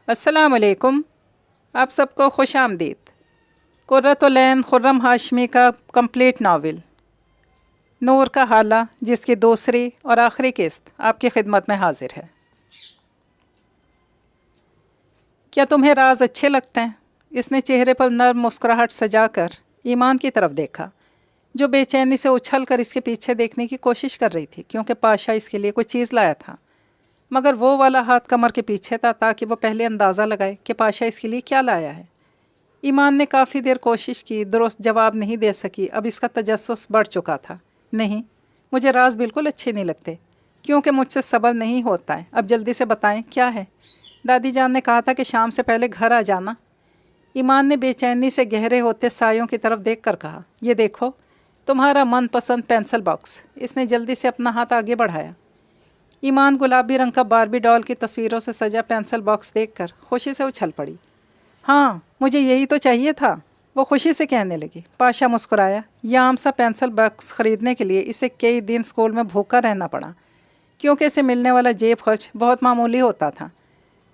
السلام علیکم۔ آپ سب کو خوش آمدید۔ قرۃ العین خرم ہاشمی کا کمپلیٹ ناول نور کا حالہ، جس کی دوسری اور آخری قسط آپ کی خدمت میں حاضر ہے۔ کیا تمہیں راز اچھے لگتے ہیں؟ اس نے چہرے پر نرم مسکراہٹ سجا کر ایمان کی طرف دیکھا، جو بے چینی سے اچھل کر اس کے پیچھے دیکھنے کی کوشش کر رہی تھی، کیونکہ پاشا اس کے لیے کوئی چیز لایا تھا، مگر وہ والا ہاتھ کمر کے پیچھے تھا تاکہ وہ پہلے اندازہ لگائے کہ پاشا اس کے لیے کیا لایا ہے۔ ایمان نے کافی دیر کوشش کی، درست جواب نہیں دے سکی۔ اب اس کا تجسس بڑھ چکا تھا۔ نہیں، مجھے راز بالکل اچھے نہیں لگتے، کیونکہ مجھ سے صبر نہیں ہوتا ہے۔ اب جلدی سے بتائیں کیا ہے؟ دادی جان نے کہا تھا کہ شام سے پہلے گھر آ جانا۔ ایمان نے بے چینی سے گہرے ہوتے سایوں کی طرف دیکھ کر کہا، یہ دیکھو تمہارا من پسند پینسل باکس۔ اس نے جلدی سے اپنا ہاتھ آگے بڑھایا۔ ایمان گلابی رنگ کا باربی ڈال کی تصویروں سے سجا پینسل باکس دیکھ کر خوشی سے اچھل پڑی۔ ہاں، مجھے یہی تو چاہیے تھا، وہ خوشی سے کہنے لگی۔ پاشا مسکرایا۔ یہ عام سا پینسل باکس خریدنے کے لیے اسے کئی دن اسکول میں بھوکا رہنا پڑا، کیونکہ اسے ملنے والا جیب خرچ بہت معمولی ہوتا تھا۔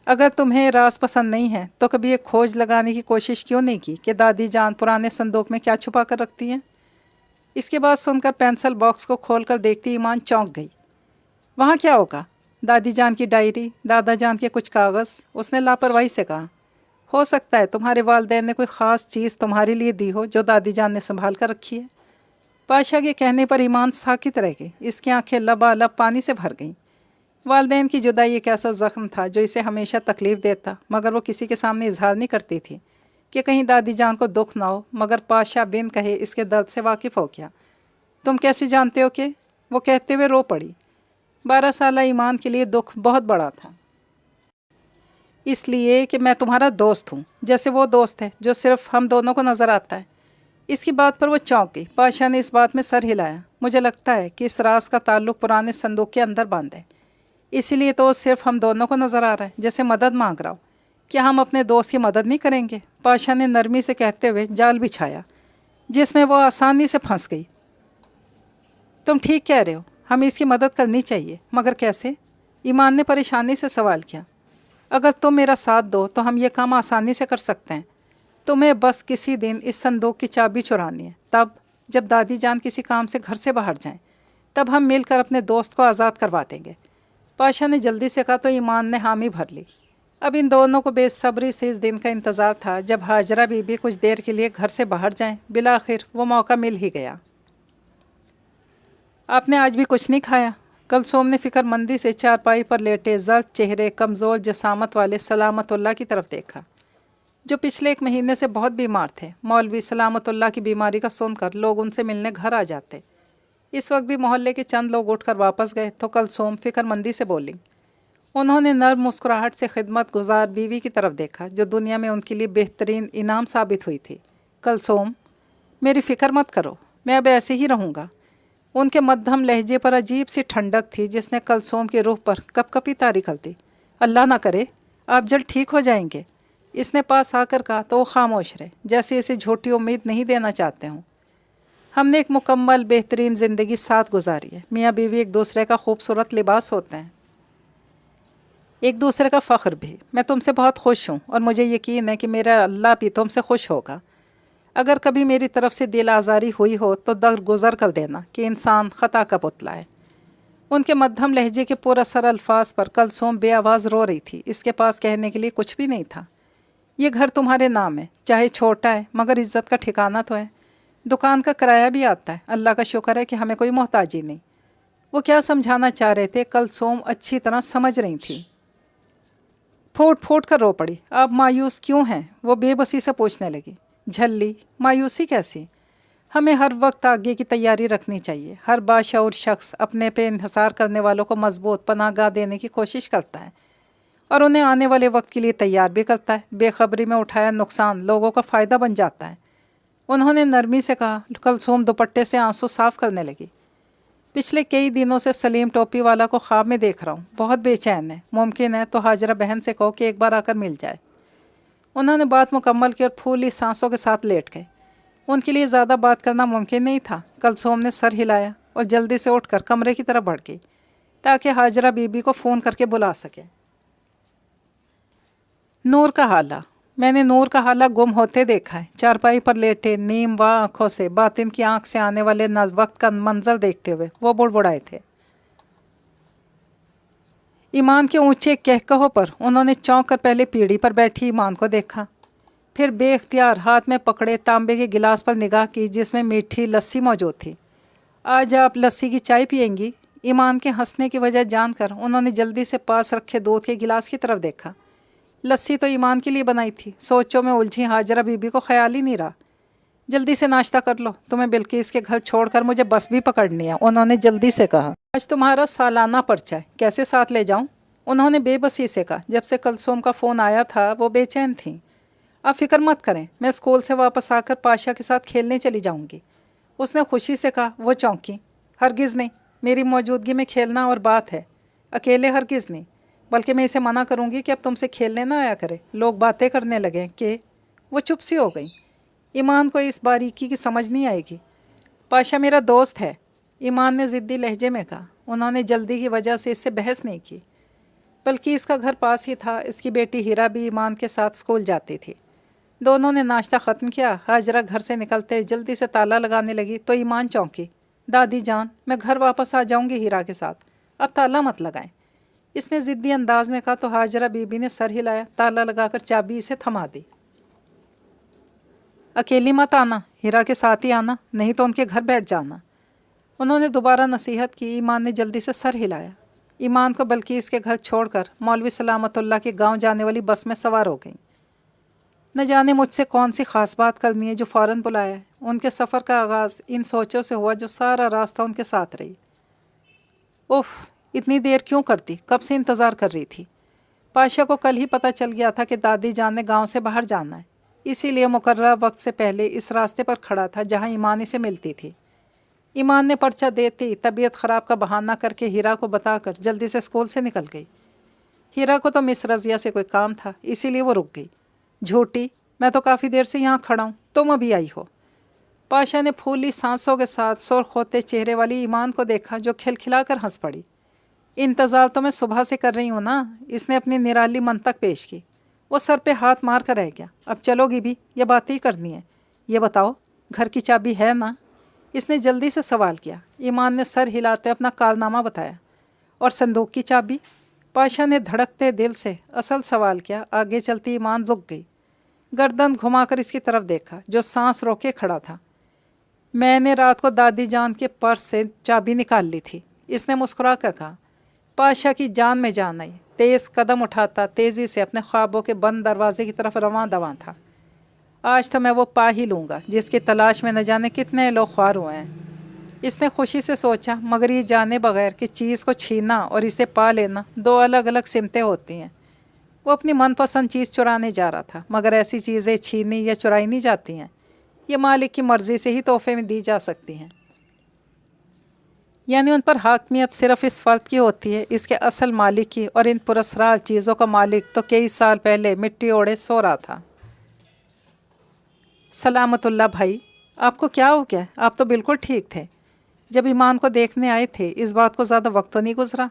اگر تمہیں راز پسند نہیں ہے تو کبھی ایک کھوج لگانے کی کوشش کیوں نہیں کی کہ دادی جان پرانے صندوق میں کیا چھپا کر رکھتی ہیں؟ اس کے بعد سن کر پینسل باکس کو کھول کر دیکھتی ایمان چونک گئی۔ وہاں کیا ہوگا؟ دادی جان کی ڈائری، دادا جان کے کچھ کاغذ۔ اس نے لاپرواہی سے کہا، ہو سکتا ہے تمہارے والدین نے کوئی خاص چیز تمہارے لیے دی ہو جو دادی جان نے سنبھال کر رکھی ہے۔ پاشا کے کہنے پر ایمان ساکت رہ گئی۔ اس کی آنکھیں لبالب پانی سے بھر گئیں۔ والدین کی جدائی ایک ایسا زخم تھا جو اسے ہمیشہ تکلیف دیتا، مگر وہ کسی کے سامنے اظہار نہیں کرتی تھی کہ کہیں دادی جان کو دکھ نہ ہو۔ مگر پاشا بن کہے اس کے درد سے واقف ہو گیا۔ تم کیسے جانتے ہو کہ؟ وہ کہتے ہوئے رو پڑی۔ 12 سالہ ایمان کے لیے دکھ بہت بڑا تھا، اس لیے کہ میں تمہارا دوست ہوں، جیسے وہ دوست ہے جو صرف ہم دونوں کو نظر آتا ہے۔ اس کی بات پر وہ چونک گئی۔ پاشا نے اس بات میں سر ہلایا۔ مجھے لگتا ہے کہ اس راز کا تعلق پرانے صندوق کے اندر باندھ ہے، اسی لیے تو وہ صرف ہم دونوں کو نظر آ رہا ہے، جیسے مدد مانگ رہا ہو۔ کیا ہم اپنے دوست کی مدد نہیں کریں گے؟ پاشا نے نرمی سے کہتے ہوئے جال بچھایا، جس میں وہ آسانی سے پھنس گئی۔ تم ٹھیک کہہ رہے ہو، ہمیں اس کی مدد کرنی چاہیے، مگر کیسے؟ ایمان نے پریشانی سے سوال کیا۔ اگر تم میرا ساتھ دو تو ہم یہ کام آسانی سے کر سکتے ہیں۔ تمہیں بس کسی دن اس صندوق کی چابی چرانی ہے، تب جب دادی جان کسی کام سے گھر سے باہر جائیں، تب ہم مل کر اپنے دوست کو آزاد کروا دیں گے۔ پاشا نے جلدی سے کہا تو ایمان نے حامی بھر لی۔ اب ان دونوں کو بے صبری سے اس دن کا انتظار تھا جب ہاجرہ بی بی کچھ دیر کے لیے گھر سے باہر جائیں۔ بالآخر وہ موقع مل ہی گیا۔ آپ نے آج بھی کچھ نہیں کھایا؟ کلثوم نے فکر مندی سے چارپائی پر لیٹے زرد چہرے کمزور جسامت والے سلامت اللہ کی طرف دیکھا، جو پچھلے 1 مہینے سے بہت بیمار تھے۔ مولوی سلامت اللہ کی بیماری کا سن کر لوگ ان سے ملنے گھر آ جاتے۔ اس وقت بھی محلے کے چند لوگ اٹھ کر واپس گئے تو کلثوم فکر مندی سے بولی۔ انہوں نے نرم مسکراہٹ سے خدمت گزار بیوی کی طرف دیکھا، جو دنیا میں ان کے لیے بہترین انعام ثابت ہوئی تھی۔ کلثوم، میری فکر مت کرو، میں اب ایسے ہی رہوں گا۔ ان کے مدھم لہجے پر عجیب سی ٹھنڈک تھی جس نے کلثوم کی روح پر کپ کپی طاری کر دی۔ اللہ نہ کرے آپ جلد ٹھیک ہو جائیں گے، اس نے پاس آ کر کہا تو وہ خاموش رہے، جیسے اسے جھوٹی امید نہیں دینا چاہتے ہوں۔ ہم نے ایک مکمل بہترین زندگی ساتھ گزاری ہے۔ میاں بیوی ایک دوسرے کا خوبصورت لباس ہوتے ہیں، ایک دوسرے کا فخر بھی۔ میں تم سے بہت خوش ہوں اور مجھے یقین ہے کہ میرا اللہ بھی تم سے خوش ہوگا۔ اگر کبھی میری طرف سے دل آزاری ہوئی ہو تو درگزر کر دینا کہ انسان خطا کا پتلا ہے۔ ان کے مدھم لہجے کے پر اثر الفاظ پر کلثوم بے آواز رو رہی تھی۔ اس کے پاس کہنے کے لیے کچھ بھی نہیں تھا۔ یہ گھر تمہارے نام ہے، چاہے چھوٹا ہے مگر عزت کا ٹھکانہ تو ہے۔ دکان کا کرایہ بھی آتا ہے، اللہ کا شکر ہے کہ ہمیں کوئی محتاجی نہیں۔ وہ کیا سمجھانا چاہ رہے تھے کلثوم اچھی طرح سمجھ رہی تھی۔ پھوٹ پھوٹ کر رو پڑی۔ آپ مایوس کیوں ہیں؟ وہ بے بسی سے پوچھنے لگی۔ جھلی، مایوسی کیسی؟ ہمیں ہر وقت آگے کی تیاری رکھنی چاہیے۔ ہر باشعور شخص اپنے پہ انحصار کرنے والوں کو مضبوط پناہ گاہ دینے کی کوشش کرتا ہے اور انہیں آنے والے وقت کے لیے تیار بھی کرتا ہے۔ بے خبری میں اٹھایا نقصان لوگوں کا فائدہ بن جاتا ہے، انہوں نے نرمی سے کہا۔ کلثوم دوپٹے سے آنسو صاف کرنے لگی۔ پچھلے کئی دنوں سے سلیم ٹوپی والا کو خواب میں دیکھ رہا ہوں، بہت بے چین ہے۔ ممکن ہے تو حاجرہ بہن سے کہو کہ ایک بار آ کر مل جائے۔ انہوں نے بات مکمل کی اور پھولی سانسوں کے ساتھ لیٹ گئے۔ ان کے لیے زیادہ بات کرنا ممکن نہیں تھا۔ کلثوم نے سر ہلایا اور جلدی سے اٹھ کر کمرے کی طرف بڑھ گئی تاکہ حاجرہ بی بی کو فون کر کے بلا سکے۔ نور کا حالہ، میں نے نور کا حالہ گم ہوتے دیکھا ہے، چارپائی پر لیٹے نیم وا آنکھوں سے باطن کی آنکھ سے آنے والے وقت کا منظر دیکھتے ہوئے وہ بڑبڑائے تھے۔ ایمان کے اونچے کہکہوں پر انہوں نے چونک کر پہلے پیڑھی پر بیٹھی ایمان کو دیکھا، پھر بے اختیار ہاتھ میں پکڑے تانبے کے گلاس پر نگاہ کی جس میں میٹھی لسی موجود تھی۔ آج آپ لسی کی چائے پئیں گی؟ ایمان کے ہنسنے کی وجہ جان کر انہوں نے جلدی سے پاس رکھے دودھ کے گلاس کی طرف دیکھا۔ لسی تو ایمان کے لیے بنائی تھی۔ سوچوں میں الجھی ہاجرہ بی بی کو خیال ہی نہیں رہا۔ جلدی سے ناشتہ کر لو، تمہیں بلقیس کے گھر چھوڑ کر مجھے بس بھی پکڑنی ہے، انہوں نے جلدی سے کہا۔ آج تمہارا سالانہ پرچہ ہے، کیسے ساتھ لے جاؤں؟ انہوں نے بے بسی سے کہا۔ جب سے کلثوم کا فون آیا تھا وہ بے چین تھیں۔ آپ فکر مت کریں، میں اسکول سے واپس آ کر پاشا کے ساتھ کھیلنے چلی جاؤں گی، اس نے خوشی سے کہا۔ وہ چونکی۔ ہرگز نہیں، میری موجودگی میں کھیلنا اور بات ہے، اکیلے ہرگز نہیں، بلکہ میں اسے منع کروں گی کہ اب تم سے کھیلنے نہ آیا کرے۔ لوگ باتیں کرنے لگیں کہ… وہ چپ سی ہو گئی۔ ایمان کو اس باریکی کی سمجھ نہیں آئے گی۔ پاشا میرا دوست ہے، ایمان نے ضدی لہجے میں کہا۔ انہوں نے جلدی کی وجہ سے اس سے بحث نہیں کی، بلکہ اس کا گھر پاس ہی تھا۔ اس کی بیٹی ہیرا بھی ایمان کے ساتھ اسکول جاتی تھی۔ دونوں نے ناشتہ ختم کیا۔ ہاجرہ گھر سے نکلتے جلدی سے تالا لگانے لگی تو ایمان چونکی۔ دادی جان، میں گھر واپس آ جاؤں گی ہیرا کے ساتھ، اب تالا مت لگائیں، اس نے ضدی انداز میں کہا تو ہاجرہ بی بی نے سر ہلایا، تالا لگا کر چابی اسے تھما دی۔ اکیلی مت آنا، ہیرا کے ساتھ ہی آنا، نہیں تو ان کے گھر بیٹھ جانا، انہوں نے دوبارہ نصیحت کی۔ ایمان نے جلدی سے سر ہلایا۔ ایمان کو بلقیس کے گھر چھوڑ کر مولوی سلامت اللہ کے گاؤں جانے والی بس میں سوار ہو گئیں۔ نہ جانے مجھ سے کون سی خاص بات کرنی ہے جو فوراً بلایا ہے۔ ان کے سفر کا آغاز ان سوچوں سے ہوا جو سارا راستہ ان کے ساتھ رہی۔ اوف، اتنی دیر کیوں کرتی، کب سے انتظار کر رہی تھی۔ پاشا کو کل ہی پتہ چل گیا تھا کہ دادی جان نے گاؤں سے باہر جانا ہے، اسی لیے مقررہ وقت سے پہلے اس راستے پر کھڑا تھا جہاں ایمان اسے ملتی تھی۔ ایمان نے پرچہ دیتی طبیعت خراب کا بہانہ کر کے ہیرا کو بتا کر جلدی سے اسکول سے نکل گئی۔ ہیرا کو تو مس رضیہ سے کوئی کام تھا، اسی لیے وہ رک گئی۔ جھوٹی، میں تو کافی دیر سے یہاں کھڑا ہوں، تم ابھی آئی ہو۔ پاشا نے پھولی سانسوں کے ساتھ سرخ ہوتے چہرے والی ایمان کو دیکھا جو کھلکھلا کر ہنس پڑی۔ انتظار تو میں صبح سے کر رہی ہوں نا، اس نے اپنی نرالی منطق پیش کی۔ وہ سر پہ ہاتھ مار کر رہ گیا۔ اب چلو گی بھی یا باتیں ہی کرنی ہے؟ یہ بتاؤ، گھر کی چابی ہے نا؟ اس نے جلدی سے سوال کیا۔ ایمان نے سر ہلاتے اپنا کارنامہ بتایا۔ اور صندوق کی چابی؟ پاشا نے دھڑکتے دل سے اصل سوال کیا۔ آگے چلتی ایمان رک گئی، گردن گھما کر اس کی طرف دیکھا جو سانس روکے کھڑا تھا۔ میں نے رات کو دادی جان کے پرس سے چابی نکال لی تھی، اس نے مسکرا کر کہا۔ پاشا کی جان میں جان آئی، تیز قدم اٹھاتا تیزی سے اپنے خوابوں کے بند دروازے کی طرف رواں دواں تھا۔ آج تو میں وہ پا ہی لوں گا جس کی تلاش میں نہ جانے کتنے لوگ خوار ہوئے ہیں، اس نے خوشی سے سوچا، مگر یہ جانے بغیر کہ چیز کو چھینا اور اسے پا لینا دو الگ الگ سمتیں ہوتی ہیں۔ وہ اپنی من پسند چیز چرانے جا رہا تھا، مگر ایسی چیزیں چھینی یا چرائی نہیں جاتی ہیں، یہ مالک کی مرضی سے ہی تحفے میں دی جا سکتی ہیں، یعنی ان پر حاکمیت صرف اس فرد کی ہوتی ہے، اس کے اصل مالک کی، اور ان پراسرار چیزوں کا مالک تو کئی سال پہلے مٹی اوڑے سو رہا تھا۔ سلامت اللہ بھائی، آپ کو کیا ہو گیا؟ آپ تو بالکل ٹھیک تھے جب ایمان کو دیکھنے آئے تھے، اس بات کو زیادہ وقت تو نہیں گزرا؟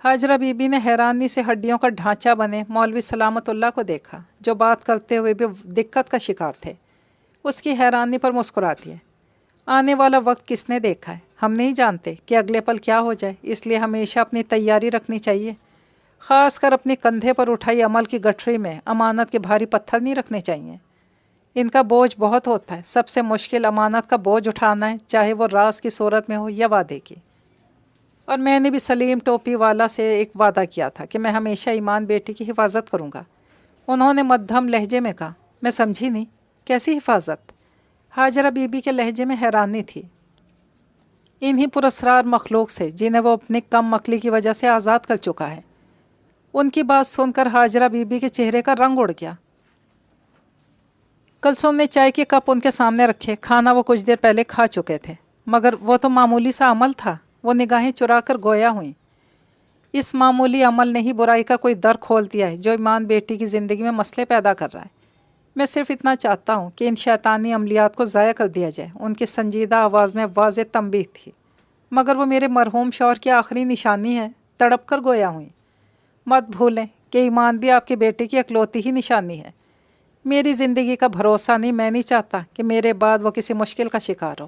ہاجرہ بی بی نے حیرانی سے ہڈیوں کا ڈھانچہ بنے مولوی سلامت اللہ کو دیکھا جو بات کرتے ہوئے بھی دقت کا شکار تھے۔ اس کی حیرانی پر مسکراتی ہے۔ آنے والا وقت کس نے دیکھا ہے؟ ہم نہیں جانتے کہ اگلے پل کیا ہو جائے، اس لیے ہمیشہ اپنی تیاری رکھنی چاہیے، خاص کر اپنے کندھے پر اٹھائی عمل کی گٹھری میں امانت کے بھاری پتھر نہیں رکھنے چاہیے، ان کا بوجھ بہت ہوتا ہے۔ سب سے مشکل امانت کا بوجھ اٹھانا ہے، چاہے وہ راز کی صورت میں ہو یا وعدے کی۔ اور میں نے بھی سلیم ٹوپی والا سے ایک وعدہ کیا تھا کہ میں ہمیشہ ایمان بیٹی کی حفاظت کروں گا، انہوں نے مدھم لہجے میں کہا۔ میں سمجھی نہیں، کیسی حفاظت؟ ہاجرہ بی بی کے لہجے میں حیرانی تھی۔ انہی پراسرار مخلوق سے جنہیں وہ اپنی کم عقلی کی وجہ سے آزاد کر چکا ہے۔ ان کی بات سن کر ہاجرہ بی بی کے چہرے کا رنگ اڑ گیا۔ کلثوم نے چائے کے کپ ان کے سامنے رکھے، کھانا وہ کچھ دیر پہلے کھا چکے تھے، مگر وہ تو معمولی سا عمل تھا۔ وہ نگاہیں چرا کر گویا ہوئیں۔ اس معمولی عمل نے ہی برائی کا کوئی در کھول دیا ہے جو ایمان بیٹی کی زندگی میں مسئلے پیدا کر رہا ہے۔ میں صرف اتنا چاہتا ہوں کہ ان شیطانی عملیات کو ضائع کر دیا جائے۔ ان کی سنجیدہ آواز میں واضح تنبیہ تھی، مگر وہ میرے مرحوم شوہر کی آخری نشانی ہے، تڑپ کر گویا ہوئیں۔ مت بھولیں کہ ایمان بھی آپ کے بیٹے کی اکلوتی ہی نشانی ہے۔ میری زندگی کا بھروسہ نہیں، میں نہیں چاہتا کہ میرے بعد وہ کسی مشکل کا شکار ہو۔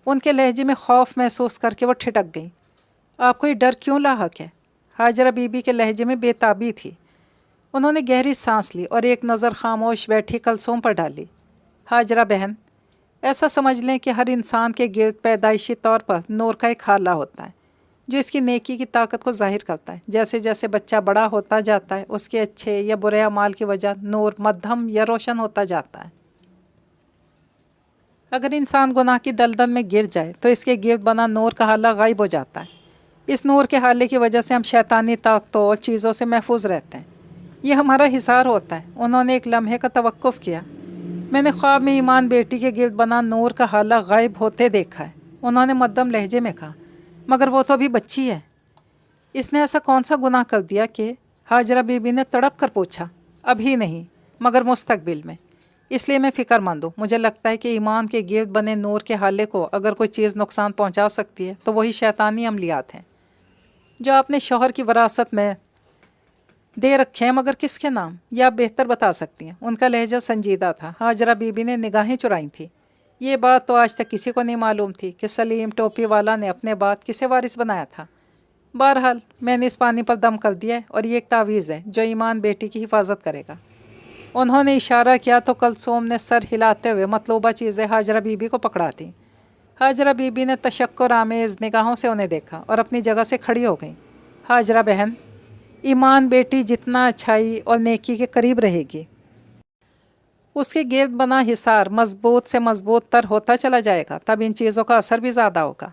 ان کے لہجے میں خوف محسوس کر کے وہ ٹھٹک گئیں۔ آپ کو یہ ڈر کیوں لاحق ہے؟ ہاجرہ بی بی کے لہجے میں بے تابی تھی۔ انہوں نے گہری سانس لی اور ایک نظر خاموش بیٹھی کلثوم پر ڈالی۔ ہاجرہ بہن، ایسا سمجھ لیں کہ ہر انسان کے گرد پیدائشی طور پر نور کا ایک حالہ ہوتا ہے جو اس کی نیکی کی طاقت کو ظاہر کرتا ہے۔ جیسے جیسے بچہ بڑا ہوتا جاتا ہے اس کے اچھے یا برے اعمال کی وجہ نور مدھم یا روشن ہوتا جاتا ہے۔ اگر انسان گناہ کی دلدل میں گر جائے تو اس کے گرد بنا نور کا حالہ غائب ہو جاتا ہے۔ اس نور کے حالے کی وجہ سے ہم شیطانی طاقتوں اور چیزوں سے محفوظ رہتے ہیں۔ یہ ہمارا حصار ہوتا ہے۔ انہوں نے ایک لمحے کا توقف کیا۔ میں نے خواب میں ایمان بیٹی کے گرد بنا نور کا حالہ غائب ہوتے دیکھا ہے، انہوں نے مدھم لہجے میں کہا، مگر وہ تو ابھی بچی ہے۔ اس نے ایسا کون سا گناہ کر دیا کہ؟ ہاجرہ بی بی نے تڑپ کر پوچھا۔ ابھی نہیں، مگر مستقبل میں۔ اس لیے میں فکر مند ہوں۔ مجھے لگتا ہے کہ ایمان کے گرد بنے نور کے حالے کو اگر کوئی چیز نقصان پہنچا سکتی ہے تو وہی شیطانی عملیات ہیں جو آپ نے شوہر کی وراثت میں دے رکھے ہیں، مگر کس کے نام؟ یہ آپ بہتر بتا سکتی ہیں۔ ان کا لہجہ سنجیدہ تھا۔ ہاجرہ بی بی نے نگاہیں چرائیں تھیں۔ یہ بات تو آج تک کسی کو نہیں معلوم تھی کہ سلیم ٹوپی والا نے اپنے بعد کسے وارث بنایا تھا۔ بہرحال میں نے اس پانی پر دم کر دیا ہے اور یہ ایک تعویذ ہے جو ایمان بیٹی کی حفاظت کرے گا۔ انہوں نے اشارہ کیا تو کلثوم نے سر ہلاتے ہوئے مطلوبہ چیزیں ہاجرہ بی بی کو پکڑا دیں۔ ہاجرہ بی بی نے تشکر آمیز نگاہوں سے انہیں دیکھا اور اپنی جگہ سے کھڑی ہو گئیں۔ ہاجرہ بہن، ایمان بیٹی جتنا اچھائی اور نیکی کے قریب رہے گی، اس کے گرد بنا حصار مضبوط سے مضبوط تر ہوتا چلا جائے گا، تب ان چیزوں کا اثر بھی زیادہ ہوگا۔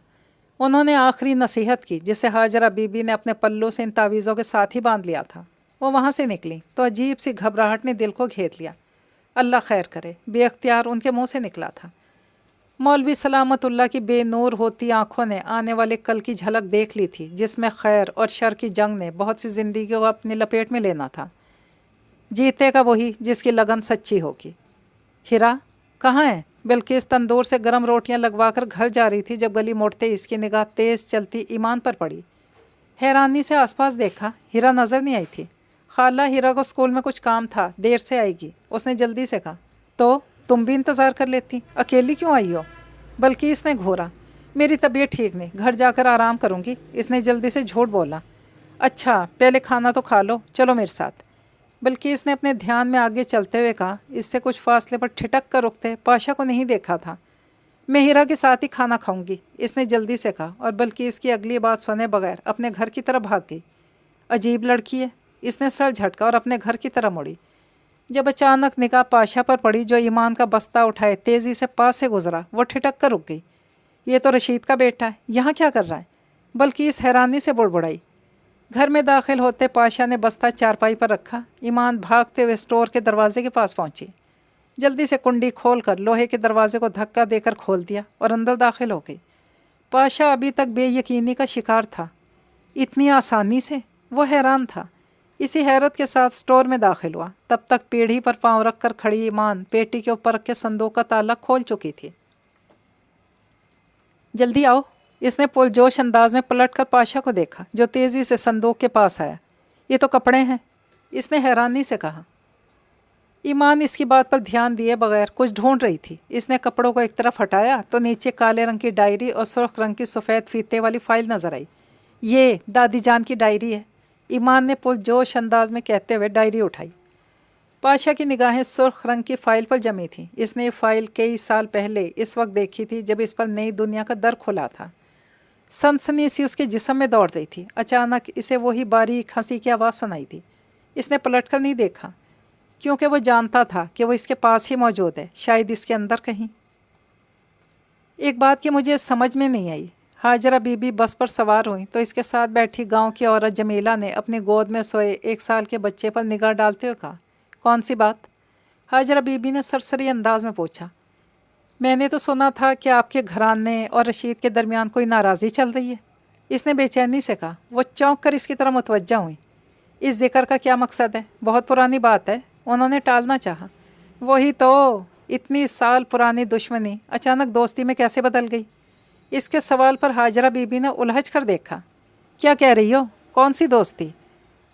انہوں نے آخری نصیحت کی جسے ہاجرہ بی بی نے اپنے پلوں سے ان تعویذوں کے ساتھ ہی باندھ لیا تھا۔ وہ وہاں سے نکلی تو عجیب سی گھبراہٹ نے دل کو گھیر لیا۔ اللہ خیر کرے، بے اختیار ان کے منہ سے نکلا تھا۔ مولوی سلامت اللہ کی بے نور ہوتی آنکھوں نے آنے والے کل کی جھلک دیکھ لی تھی، جس میں خیر اور شر کی جنگ نے بہت سی زندگیوں کو اپنی لپیٹ میں لینا تھا۔ جیتے گا وہی جس کی لگن سچی ہوگی۔ ہیرا کہاں ہے؟ بلکہ تندور سے گرم روٹیاں لگوا کر گھر جا رہی تھی جب گلی موڑتے اس کی نگاہ تیز چلتی ایمان پر پڑی۔ حیرانی سے آس پاس دیکھا، ہیرا نظر نہیں آئی تھی۔ خالہ، ہیرا کو اسکول میں کچھ کام تھا، دیر سے آئے گی، اس نے جلدی سے کہا۔ تو تم بھی انتظار کر لیتی، اکیلی کیوں آئی ہو؟ بلکہ اس نے گھورا۔ میری طبیعت ٹھیک نہیں، گھر جا کر آرام کروں گی، اس نے جلدی سے جھوٹ بولا۔ اچھا پہلے کھانا تو کھا لو، چلو میرے ساتھ۔ بلکہ اس نے اپنے دھیان میں آگے چلتے ہوئے کہا۔ اس سے کچھ فاصلے پر ٹھٹک کر رکتے پاشا کو نہیں دیکھا تھا۔ میں ہیرا کے ساتھ ہی کھانا کھاؤں گی، اس نے جلدی سے کہا، اور بلکہ اس کی اگلی بات سنے بغیر اپنے گھر کی طرف بھاگ گئی۔ عجیب لڑکی ہے، اس نے سر جھٹکا اور اپنے گھر کی طرف مڑی۔ جب اچانک نگاہ پاشا پر پڑی جو ایمان کا بستہ اٹھائے تیزی سے پاس سے گزرا، وہ ٹھٹک کر رک گئی۔ یہ تو رشید کا بیٹا ہے، یہاں کیا کر رہا ہے؟ بلکہ اس حیرانی سے بڑبڑائی۔ گھر میں داخل ہوتے پاشا نے بستہ چارپائی پر رکھا۔ ایمان بھاگتے ہوئے اسٹور کے دروازے کے پاس پہنچی۔ جلدی سے کنڈی کھول کر لوہے کے دروازے کو دھکا دے کر کھول دیا اور اندر داخل ہو گئی۔ پاشا ابھی تک بے یقینی کا شکار تھا۔ اتنی آسانی سے؟ وہ حیران تھا۔ اسی حیرت کے ساتھ اسٹور میں داخل ہوا۔ تب تک پیڑھی پر پاؤں رکھ کر کھڑی ایمان پیٹی کے اوپر رکھ کے صندوق کا تالا کھول چکی تھی۔ جلدی آؤ، اس نے پرجوش انداز میں پلٹ کر پاشا کو دیکھا جو تیزی سے صندوق کے پاس آیا۔ یہ تو کپڑے ہیں، اس نے حیرانی سے کہا۔ ایمان اس کی بات پر دھیان دیے بغیر کچھ ڈھونڈ رہی تھی۔ اس نے کپڑوں کو ایک طرف ہٹایا تو نیچے کالے رنگ کی ڈائری اور سرخ رنگ کی سفید فیتے والی فائل نظر آئی۔ یہ دادی جان کی ڈائری ہے، ایمان نے پرجوش انداز میں کہتے ہوئے ڈائری اٹھائی۔ پاشا کی نگاہیں سرخ رنگ کی فائل پر جمی تھیں۔ اس نے یہ فائل کئی سال پہلے اس وقت دیکھی تھی جب اس پر نئی دنیا کا در کھلا تھا۔ سنسنی سی اس کے جسم میں دوڑ رہی تھی۔ اچانک اسے وہی باریک ہنسی کی آواز سنائی دی۔ اس نے پلٹ کر نہیں دیکھا کیونکہ وہ جانتا تھا کہ وہ اس کے پاس ہی موجود ہے، شاید اس کے اندر کہیں۔ ایک بات کہ مجھے سمجھ میں نہیں آئی۔ ہاجرہ بی بی بس پر سوار ہوئیں تو اس کے ساتھ بیٹھی گاؤں کی عورت جمیلہ نے اپنی گود میں سوئے 1 سال کے بچے پر نگاہ ڈالتے ہوئے کہا، کون سی بات؟ ہاجرہ بی بی نے سرسری انداز میں پوچھا۔ میں نے تو سنا تھا کہ آپ کے گھرانے اور رشید کے درمیان کوئی ناراضی چل رہی ہے، اس نے بے چینی سے کہا۔ وہ چونک کر اس کی طرف متوجہ ہوئیں۔ اس ذکر کا کیا مقصد ہے؟ بہت پرانی بات ہے، انہوں نے ٹالنا چاہا۔ وہی تو، اتنی سال پرانی دشمنی اچانک دوستی میں کیسے بدل گئی؟ اس کے سوال پر ہاجرہ بی بی نے الجھ کر دیکھا۔ کیا کہہ رہی ہو؟ کون سی دوستی؟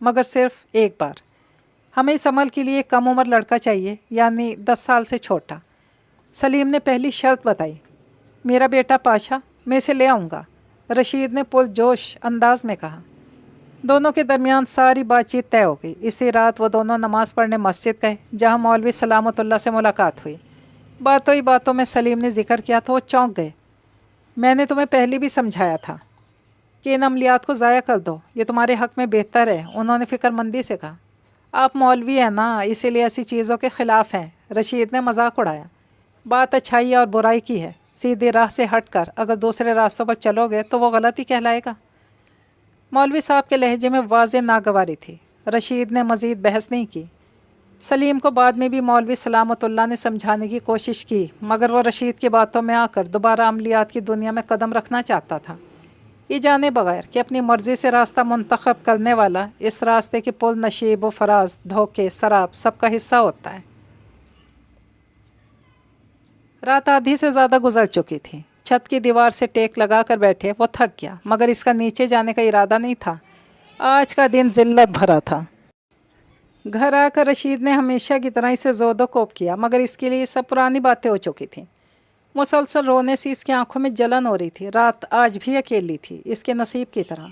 مگر صرف ایک بار۔ ہمیں اس عمل کے لیے ایک کم عمر لڑکا چاہیے، یعنی 10 سال سے چھوٹا۔ سلیم نے پہلی شرط بتائی۔ میرا بیٹا پاشا، میں اسے لے آؤں گا، رشید نے پرجوش انداز میں کہا۔ دونوں کے درمیان ساری بات چیت طے ہو گئی۔ اسی رات وہ دونوں نماز پڑھنے مسجد گئے، جہاں مولوی سلامت اللہ سے ملاقات ہوئی۔ باتوں ہی باتوں میں سلیم نے ذکر کیا تو وہ چونک گئے۔ میں نے تمہیں پہلے بھی سمجھایا تھا کہ ان عملیات کو ضائع کر دو، یہ تمہارے حق میں بہتر ہے، انہوں نے فکر مندی سے کہا۔ آپ مولوی ہیں نا، اسی لیے ایسی چیزوں کے خلاف ہیں، رشید نے مذاق اڑایا۔ بات اچھائی اور برائی کی ہے، سیدھی راہ سے ہٹ کر اگر دوسرے راستوں پر چلو گے تو وہ غلطی کہلائے گا۔ مولوی صاحب کے لہجے میں واضح ناگواری تھی۔ رشید نے مزید بحث نہیں کی۔ سلیم کو بعد میں بھی مولوی سلامت اللہ نے سمجھانے کی کوشش کی، مگر وہ رشید کی باتوں میں آ کر دوبارہ عملیات کی دنیا میں قدم رکھنا چاہتا تھا، یہ جانے بغیر کہ اپنی مرضی سے راستہ منتخب کرنے والا اس راستے کے پل نشیب و فراز، دھوکے، سراب سب کا حصہ ہوتا ہے۔ رات آدھی سے زیادہ گزر چکی تھی۔ چھت کی دیوار سے ٹیک لگا کر بیٹھے وہ تھک گیا، مگر اس کا نیچے جانے کا ارادہ نہیں تھا۔ آج کا دن ذلت بھرا تھا۔ گھر آ کر رشید نے ہمیشہ کی طرح اسے زود و کوب کیا، مگر اس کے لیے سب پرانی باتیں ہو چکی تھیں۔ مسلسل رونے سے اس کی آنکھوں میں جلن ہو رہی تھی۔ رات آج بھی اکیلی تھی، اس کے نصیب کی طرح،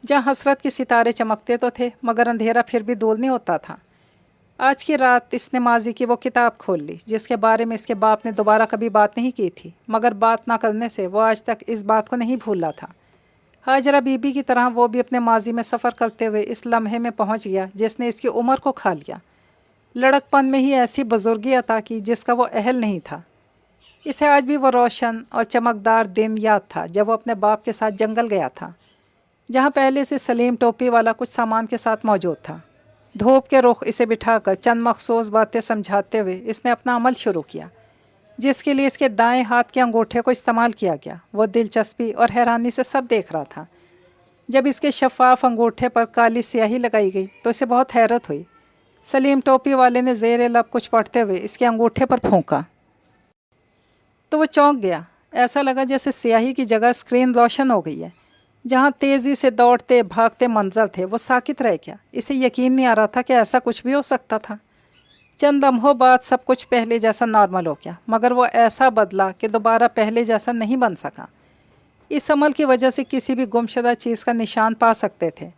جہاں حسرت کے ستارے چمکتے تو تھے مگر اندھیرا پھر بھی دور نہیں ہوتا تھا۔ آج کی رات اس نے ماضی کی وہ کتاب کھول لی جس کے بارے میں اس کے باپ نے دوبارہ کبھی بات نہیں کی تھی، مگر بات نہ کرنے سے وہ آج تک اس بات کو نہیں بھولا تھا۔ ہاجرہ بی بی کی طرح وہ بھی اپنے ماضی میں سفر کرتے ہوئے اس لمحے میں پہنچ گیا جس نے اس کی عمر کو کھا لیا، لڑک پن میں ہی ایسی بزرگی عطا کی جس کا وہ اہل نہیں تھا۔ اسے آج بھی وہ روشن اور چمکدار دن یاد تھا جب وہ اپنے باپ کے ساتھ جنگل گیا تھا، جہاں پہلے سے سلیم ٹوپی والا کچھ سامان کے ساتھ موجود تھا۔ دھوپ کے رخ اسے بٹھا کر چند مخصوص باتیں سمجھاتے ہوئے اس نے اپنا عمل شروع کیا، جس کے لیے اس کے دائیں ہاتھ کے انگوٹھے کو استعمال کیا گیا۔ وہ دلچسپی اور حیرانی سے سب دیکھ رہا تھا۔ جب اس کے شفاف انگوٹھے پر کالی سیاہی لگائی گئی تو اسے بہت حیرت ہوئی۔ سلیم ٹوپی والے نے زیر لب کچھ پڑھتے ہوئے اس کے انگوٹھے پر پھونکا تو وہ چونک گیا۔ ایسا لگا جیسے سیاہی کی جگہ اسکرین روشن ہو گئی ہے۔ جہاں تیزی سے دوڑتے بھاگتے منظر تھے وہ ساکت رہ گیا۔ اسے یقین نہیں آ رہا تھا کہ ایسا کچھ بھی ہو سکتا تھا۔ چند لمحوں بعد سب کچھ پہلے جیسا نارمل ہو گیا، مگر وہ ایسا بدلا کہ دوبارہ پہلے جیسا نہیں بن سکا۔ اس عمل کی وجہ سے کسی بھی گمشدہ چیز کا نشان پا سکتے تھے۔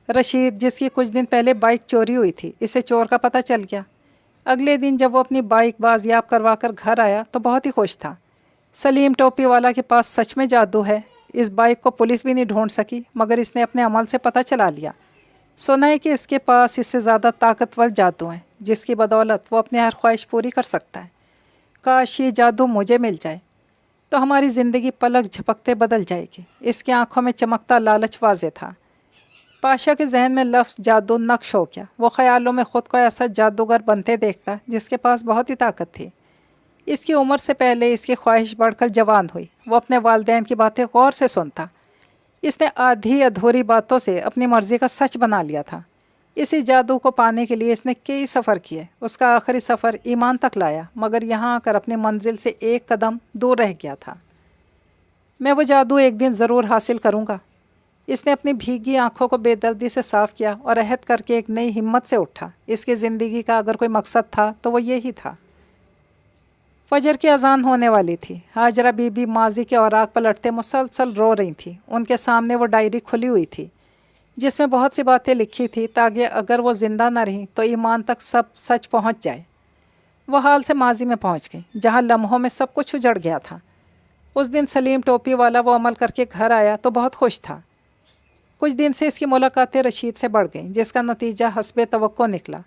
رشید، جس کی کچھ دن پہلے بائک چوری ہوئی تھی، اسے چور کا پتہ چل گیا۔ اگلے دن جب وہ اپنی بائک بازیاب کروا کر گھر آیا تو بہت ہی خوش تھا۔ سلیم ٹوپی والا کے پاس سچ میں جادو ہے۔ اس بائک کو پولیس بھی نہیں ڈھونڈ سکی، مگر اس نے اپنے عمل سے پتہ چلا لیا۔ سنا ہے کہ اس کے پاس اس سے زیادہ طاقتور جادو ہیں جس کی بدولت وہ اپنی ہر خواہش پوری کر سکتا ہے۔ کاش یہ جادو مجھے مل جائے تو ہماری زندگی پلک جھپکتے بدل جائے گی۔ اس کی آنکھوں میں چمکتا لالچ واضح تھا۔ پاشا کے ذہن میں لفظ جادو نقش ہو گیا۔ وہ خیالوں میں خود کو ایسا جادوگر بنتے دیکھتا جس کے پاس بہت ہی طاقت تھی۔ اس کی عمر سے پہلے اس کی خواہش بڑھ کر جوان ہوئی۔ وہ اپنے والدین کی باتیں غور سے سنتا۔ اس نے آدھی ادھوری باتوں سے اپنی مرضی کا سچ بنا لیا تھا۔ اسی جادو کو پانے کے لیے اس نے کئی سفر کیے۔ اس کا آخری سفر ایمان تک لایا، مگر یہاں آ کر اپنی منزل سے ایک قدم دور رہ گیا تھا۔ میں وہ جادو ایک دن ضرور حاصل کروں گا۔ اس نے اپنی بھیگی آنکھوں کو بے دردی سے صاف کیا اور عہد کر کے ایک نئی ہمت سے اٹھا۔ اس کی زندگی کا اگر کوئی مقصد تھا تو وہ یہی تھا۔ فجر کی اذان ہونے والی تھی۔ ہاجرہ بی بی ماضی کے اوراق پلٹتے مسلسل رو رہی تھیں۔ ان کے سامنے وہ ڈائری کھلی ہوئی تھی جس میں بہت سی باتیں لکھی تھی تاکہ اگر وہ زندہ نہ رہیں تو ایمان تک سب سچ پہنچ جائے۔ وہ حال سے ماضی میں پہنچ گئی جہاں لمحوں میں سب کچھ اجڑ گیا تھا۔ اس دن سلیم ٹوپی والا وہ عمل کر کے گھر آیا تو بہت خوش تھا۔ کچھ دن سے اس کی ملاقاتیں رشید سے بڑھ گئیں، جس کا نتیجہ حسب توقع نکلا۔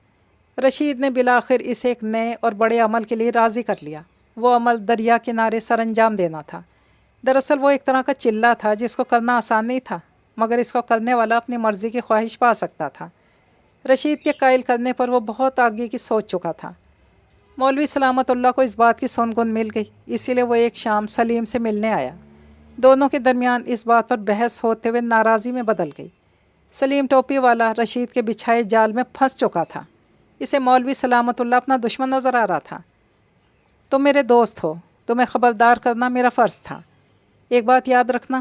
رشید نے بالآخر اسے ایک نئے اور بڑے عمل کے لیے راضی کر لیا۔ وہ عمل دریا کنارے سر انجام دینا تھا۔ دراصل وہ ایک طرح کا چلہ تھا جس کو کرنا آسان نہیں تھا، مگر اس کو کرنے والا اپنی مرضی کی خواہش پا سکتا تھا۔ رشید کے قائل کرنے پر وہ بہت آگے کی سوچ چکا تھا۔ مولوی سلامت اللہ کو اس بات کی سن گن مل گئی، اسی لیے وہ ایک شام سلیم سے ملنے آیا۔ دونوں کے درمیان اس بات پر بحث ہوتے ہوئے ناراضی میں بدل گئی۔ سلیم ٹوپی والا رشید کے بچھائے جال میں پھنس چکا تھا۔ اسے مولوی سلامت اللہ اپنا دشمن نظر آ رہا تھا۔ تم میرے دوست ہو، تمہیں خبردار کرنا میرا فرض تھا۔ ایک بات یاد رکھنا،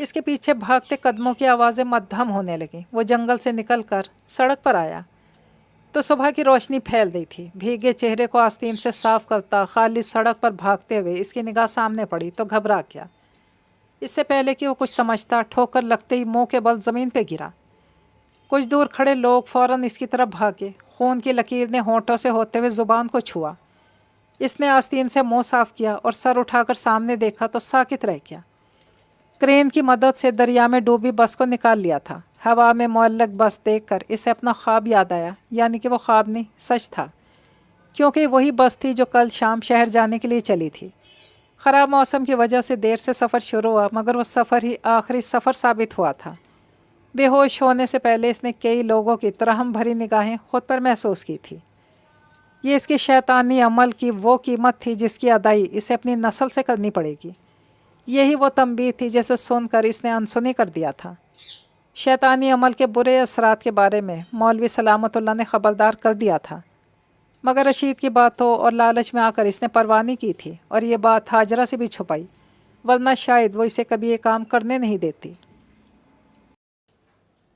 اس کے پیچھے بھاگتے قدموں کی آوازیں مدھم ہونے لگیں۔ وہ جنگل سے نکل کر سڑک پر آیا تو صبح کی روشنی پھیل گئی تھی۔ بھیگے چہرے کو آستین سے صاف کرتا خالی سڑک پر بھاگتے ہوئے اس کی نگاہ سامنے پڑی تو گھبرا گیا۔ اس سے پہلے کہ وہ کچھ سمجھتا، ٹھوکر لگتے ہی منہ کے بل زمین پہ گرا۔ کچھ دور کھڑے لوگ فوراً اس کی طرف بھاگے۔ خون کی لکیر نے ہونٹوں سے ہوتے ہوئے زبان کو چھوا۔ اس نے آستین سے منہ صاف کیا اور سر اٹھا کر سامنے دیکھا تو ساکت رہ گیا۔ کرین کی مدد سے دریا میں ڈوبی بس کو نکال لیا تھا۔ ہوا میں معلق بس دیکھ کر اسے اپنا خواب یاد آیا، یعنی کہ وہ خواب نہیں، سچ تھا، کیونکہ وہی بس تھی جو کل شام شہر جانے کے لیے چلی تھی۔ خراب موسم کی وجہ سے دیر سے سفر شروع ہوا، مگر وہ سفر ہی آخری سفر ثابت ہوا تھا۔ بے ہوش ہونے سے پہلے اس نے کئی لوگوں کی ترحم بھری نگاہیں خود پر محسوس کی تھی۔ یہ اس کے شیطانی عمل کی وہ قیمت تھی جس کی ادائی اسے اپنی نسل سے کرنی پڑے گی۔ یہی وہ تنبیہ تھی جسے سن کر اس نے انسنی کر دیا تھا۔ شیطانی عمل کے برے اثرات کے بارے میں مولوی سلامت اللہ نے خبردار کر دیا تھا، مگر رشید کی باتوں اور لالچ میں آ کر اس نے پرواہ نہیں کی تھی اور یہ بات ہاجرہ سے بھی چھپائی، ورنہ شاید وہ اسے کبھی یہ کام کرنے نہیں دیتی۔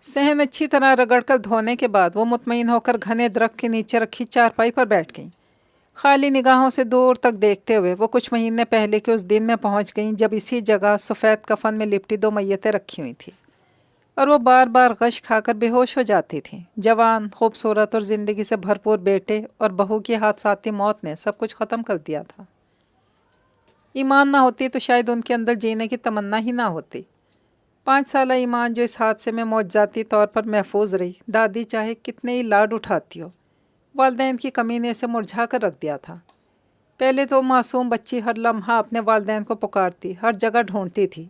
صحن اچھی طرح رگڑ کر دھونے کے بعد وہ مطمئن ہو کر گھنے درخت کے نیچے رکھی چارپائی پر بیٹھ گئیں۔ خالی نگاہوں سے دور تک دیکھتے ہوئے وہ کچھ مہینے پہلے کے اس دن میں پہنچ گئیں جب اسی جگہ سفید کفن میں لپٹی 2 میتیں رکھی ہوئی تھیں اور وہ بار بار غش کھا کر بے ہوش ہو جاتی تھیں۔ جوان، خوبصورت اور زندگی سے بھرپور بیٹے اور بہو کی حادثاتی موت نے سب کچھ ختم کر دیا تھا۔ ایمان نہ ہوتی تو شاید ان کے اندر جینے کی تمنا ہی نہ ہوتی۔ 5 سالہ ایمان جو اس حادثے میں معجزاتی طور پر محفوظ رہی، دادی چاہے کتنے ہی لاڈ اٹھاتی ہو، والدین کی کمی نے اسے مرجھا کر رکھ دیا تھا۔ پہلے تو معصوم بچی ہر لمحہ اپنے والدین کو پکارتی، ہر جگہ ڈھونڈتی تھی۔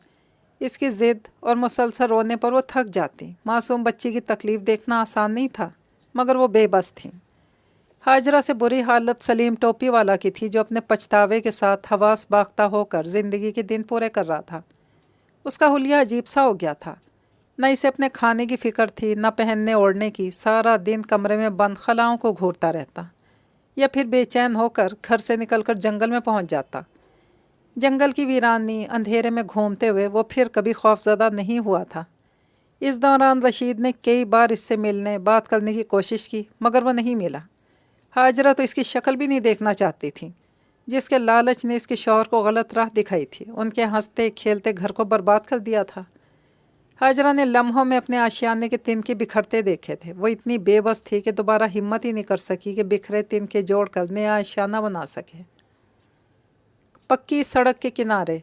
اس کی ضد اور مسلسل رونے پر وہ تھک جاتی۔ معصوم بچی کی تکلیف دیکھنا آسان نہیں تھا، مگر وہ بے بس تھیں۔ ہاجرہ سے بری حالت سلیم ٹوپی والا کی تھی جو اپنے پچھتاوے کے ساتھ حواس باختہ ہو کر زندگی کے دن پورے کر رہا تھا۔ اس کا حلیہ عجیب سا ہو گیا تھا، نہ اسے اپنے کھانے کی فکر تھی، نہ پہننے اوڑھنے کی۔ سارا دن کمرے میں بند خلاؤں کو گھورتا رہتا، یا پھر بے چین ہو کر گھر سے نکل کر جنگل میں پہنچ جاتا۔ جنگل کی ویرانی اندھیرے میں گھومتے ہوئے وہ پھر کبھی خوفزدہ نہیں ہوا تھا۔ اس دوران رشید نے کئی بار اس سے ملنے، بات کرنے کی کوشش کی، مگر وہ نہیں ملا۔ ہاجرہ تو اس کی شکل بھی نہیں دیکھنا چاہتی تھی، جس کے لالچ نے اس کے شوہر کو غلط راہ دکھائی تھی، ان کے ہنستے کھیلتے گھر کو برباد کر دیا تھا۔ ہاجرہ نے لمحوں میں اپنے آشیانے کے تنکے بکھرتے دیکھے تھے۔ وہ اتنی بے بس تھی کہ دوبارہ ہمت ہی نہیں کر سکی کہ بکھرے تنکے جوڑ کر نیا آشیانہ بنا سکے۔ پکی سڑک کے کنارے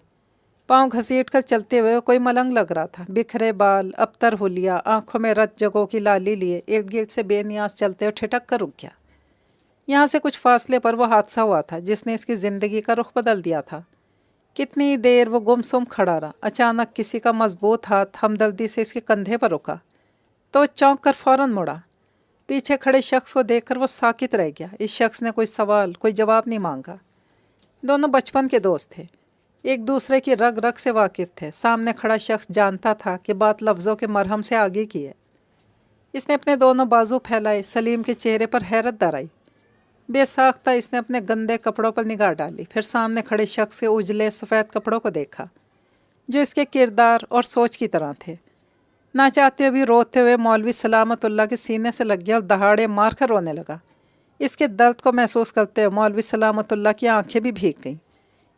پاؤں گھسیٹ کر چلتے ہوئے کوئی ملنگ لگ رہا تھا۔ بکھرے بال، ابتر حلیہ، آنکھوں میں رت جگہوں کی لالی لیے ارد گرد سے بے نیاز چلتے اور ٹھٹک کر رک گیا۔ یہاں سے کچھ فاصلے پر وہ حادثہ ہوا تھا جس نے اس کی زندگی کا رخ بدل دیا تھا۔ کتنی دیر وہ گم سم کھڑا رہا۔ اچانک کسی کا مضبوط ہاتھ ہمدردی سے اس کے کندھے پر رکا تو چونک کر فوراً مڑا۔ پیچھے کھڑے شخص کو دیکھ کر وہ ساکت رہ گیا۔ اس شخص نے کوئی سوال، کوئی جواب نہیں مانگا۔ دونوں بچپن کے دوست تھے، ایک دوسرے کی رگ رگ سے واقف تھے۔ سامنے کھڑا شخص جانتا تھا کہ بات لفظوں کے مرہم سے آگے کی ہے۔ اس نے اپنے دونوں بازو پھیلائے، سلیم کے چہرے پر حیرت درائی۔ بے ساختہ اس نے اپنے گندے کپڑوں پر نگاہ ڈالی، پھر سامنے کھڑے شخص کے اجلے سفید کپڑوں کو دیکھا جو اس کے کردار اور سوچ کی طرح تھے۔ نہ چاہتے ہوئے بھی روتے ہوئے مولوی سلامت اللہ کے سینے سے لگ گیا اور دہاڑے مار کر رونے لگا۔ اس کے درد کو محسوس کرتے ہوئے مولوی سلامت اللہ کی آنکھیں بھی بھیگ گئیں۔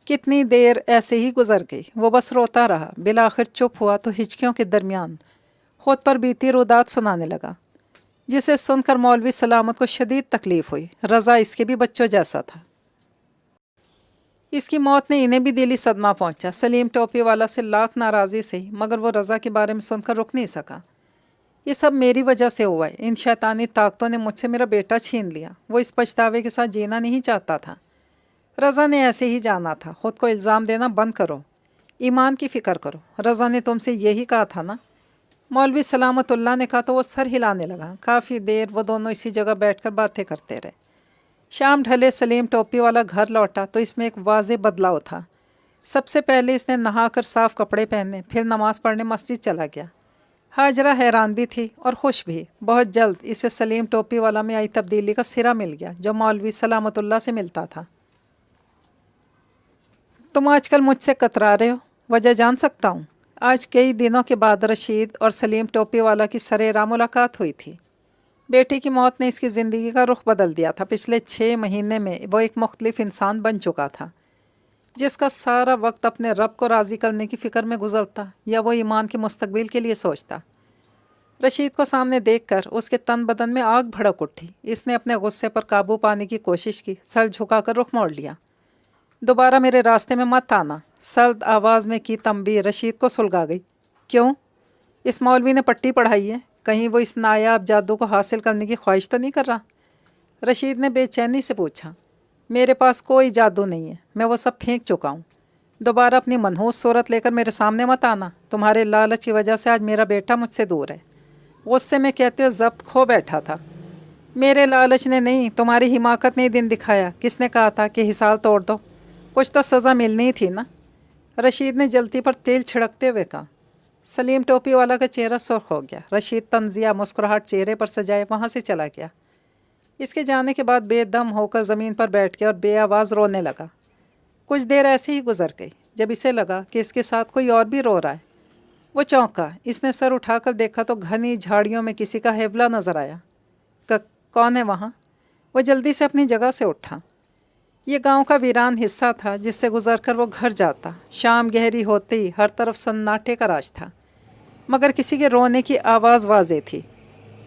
کتنی دیر ایسے ہی گزر گئی، وہ بس روتا رہا۔ بالآخر چپ ہوا تو ہچکیوں کے درمیان خود پر بیتی رودات سنانے لگا، جسے سن کر مولوی سلامت کو شدید تکلیف ہوئی۔ رضا اس کے بھی بچوں جیسا تھا۔ اس کی موت نے انہیں بھی دلی صدمہ پہنچا۔ سلیم ٹوپی والا سے لاکھ ناراضی سے ہی، مگر وہ رضا کے بارے میں سن کر رک نہیں سکا۔ یہ سب میری وجہ سے ہوا ہے، ان شیطانی طاقتوں نے مجھ سے میرا بیٹا چھین لیا۔ وہ اس پچھتاوے کے ساتھ جینا نہیں چاہتا تھا۔ رضا نے ایسے ہی جانا تھا۔ خود کو الزام دینا بند کرو، ایمان کی فکر کرو۔ رضا نے تم سے یہی کہا تھا نا؟ مولوی سلامت اللہ نے کہا تو وہ سر ہلانے لگا۔ کافی دیر وہ دونوں اسی جگہ بیٹھ کر باتیں کرتے رہے۔ شام ڈھلے سلیم ٹوپی والا گھر لوٹا تو اس میں ایک واضح بدلاؤ تھا۔ سب سے پہلے اس نے نہا کر صاف کپڑے پہنے، پھر نماز پڑھنے مسجد چلا گیا۔ ہاجرہ حیران بھی تھی اور خوش بھی۔ بہت جلد اسے سلیم ٹوپی والا میں آئی تبدیلی کا سرا مل گیا جو مولوی سلامت اللہ سے ملتا تھا۔ تم آج کل مجھ سے کترا رہے ہو، وجہ جان سکتا ہوں؟ آج کئی دنوں کے بعد رشید اور سلیم ٹوپی والا کی سرِ ملاقات ہوئی تھی۔ بیٹی کی موت نے اس کی زندگی کا رخ بدل دیا تھا۔ پچھلے 6 مہینے میں وہ ایک مختلف انسان بن چکا تھا، جس کا سارا وقت اپنے رب کو راضی کرنے کی فکر میں گزرتا یا وہ ایمان کے مستقبل کے لیے سوچتا۔ رشید کو سامنے دیکھ کر اس کے تن بدن میں آگ بھڑک اٹھی۔ اس نے اپنے غصے پر قابو پانے کی کوشش کی، سر جھکا کر رخ موڑ لیا۔ دوبارہ میرے راستے میں مت آنا، سرد آواز میں کی تنبیہ رشید کو سلگا گئی۔ کیوں؟ اس مولوی نے پٹی پڑھائی ہے، کہیں وہ اس نایاب جادو کو حاصل کرنے کی خواہش تو نہیں کر رہا؟ رشید نے بے چینی سے پوچھا۔ میرے پاس کوئی جادو نہیں ہے، میں وہ سب پھینک چکا ہوں۔ دوبارہ اپنی منحوس صورت لے کر میرے سامنے مت آنا، تمہارے لالچ کی وجہ سے آج میرا بیٹا مجھ سے دور ہے۔ غصے میں کہتے ہو ضبط کھو بیٹھا تھا۔ میرے لالچ نے نہیں، تمہاری حماقت نے دن دکھایا۔ کس نے کہا تھا کہ حصار توڑ دو؟ کچھ تو سزا ملنی تھی نا؟ رشید نے جلتی پر تیل چھڑکتے ہوئے کہا۔ سلیم ٹوپی والا کا چہرہ سرخ ہو گیا۔ رشید طنزیہ مسکراہٹ چہرے پر سجائے وہاں سے چلا گیا۔ اس کے جانے کے بعد بے دم ہو کر زمین پر بیٹھ گیا اور بے آواز رونے لگا۔ کچھ دیر ایسے ہی گزر گئی۔ جب اسے لگا کہ اس کے ساتھ کوئی اور بھی رو رہا ہے، وہ چونکا۔ اس نے سر اٹھا کر دیکھا تو گھنی جھاڑیوں میں کسی کا ہیبلا نظر آیا۔ کون ہے وہاں؟ وہ جلدی سے اپنی جگہ سے اٹھا۔ یہ گاؤں کا ویران حصہ تھا جس سے گزر کر وہ گھر جاتا۔ شام گہری ہوتے ہی ہر طرف سناٹے کا راج تھا، مگر کسی کے رونے کی آواز واضح تھی۔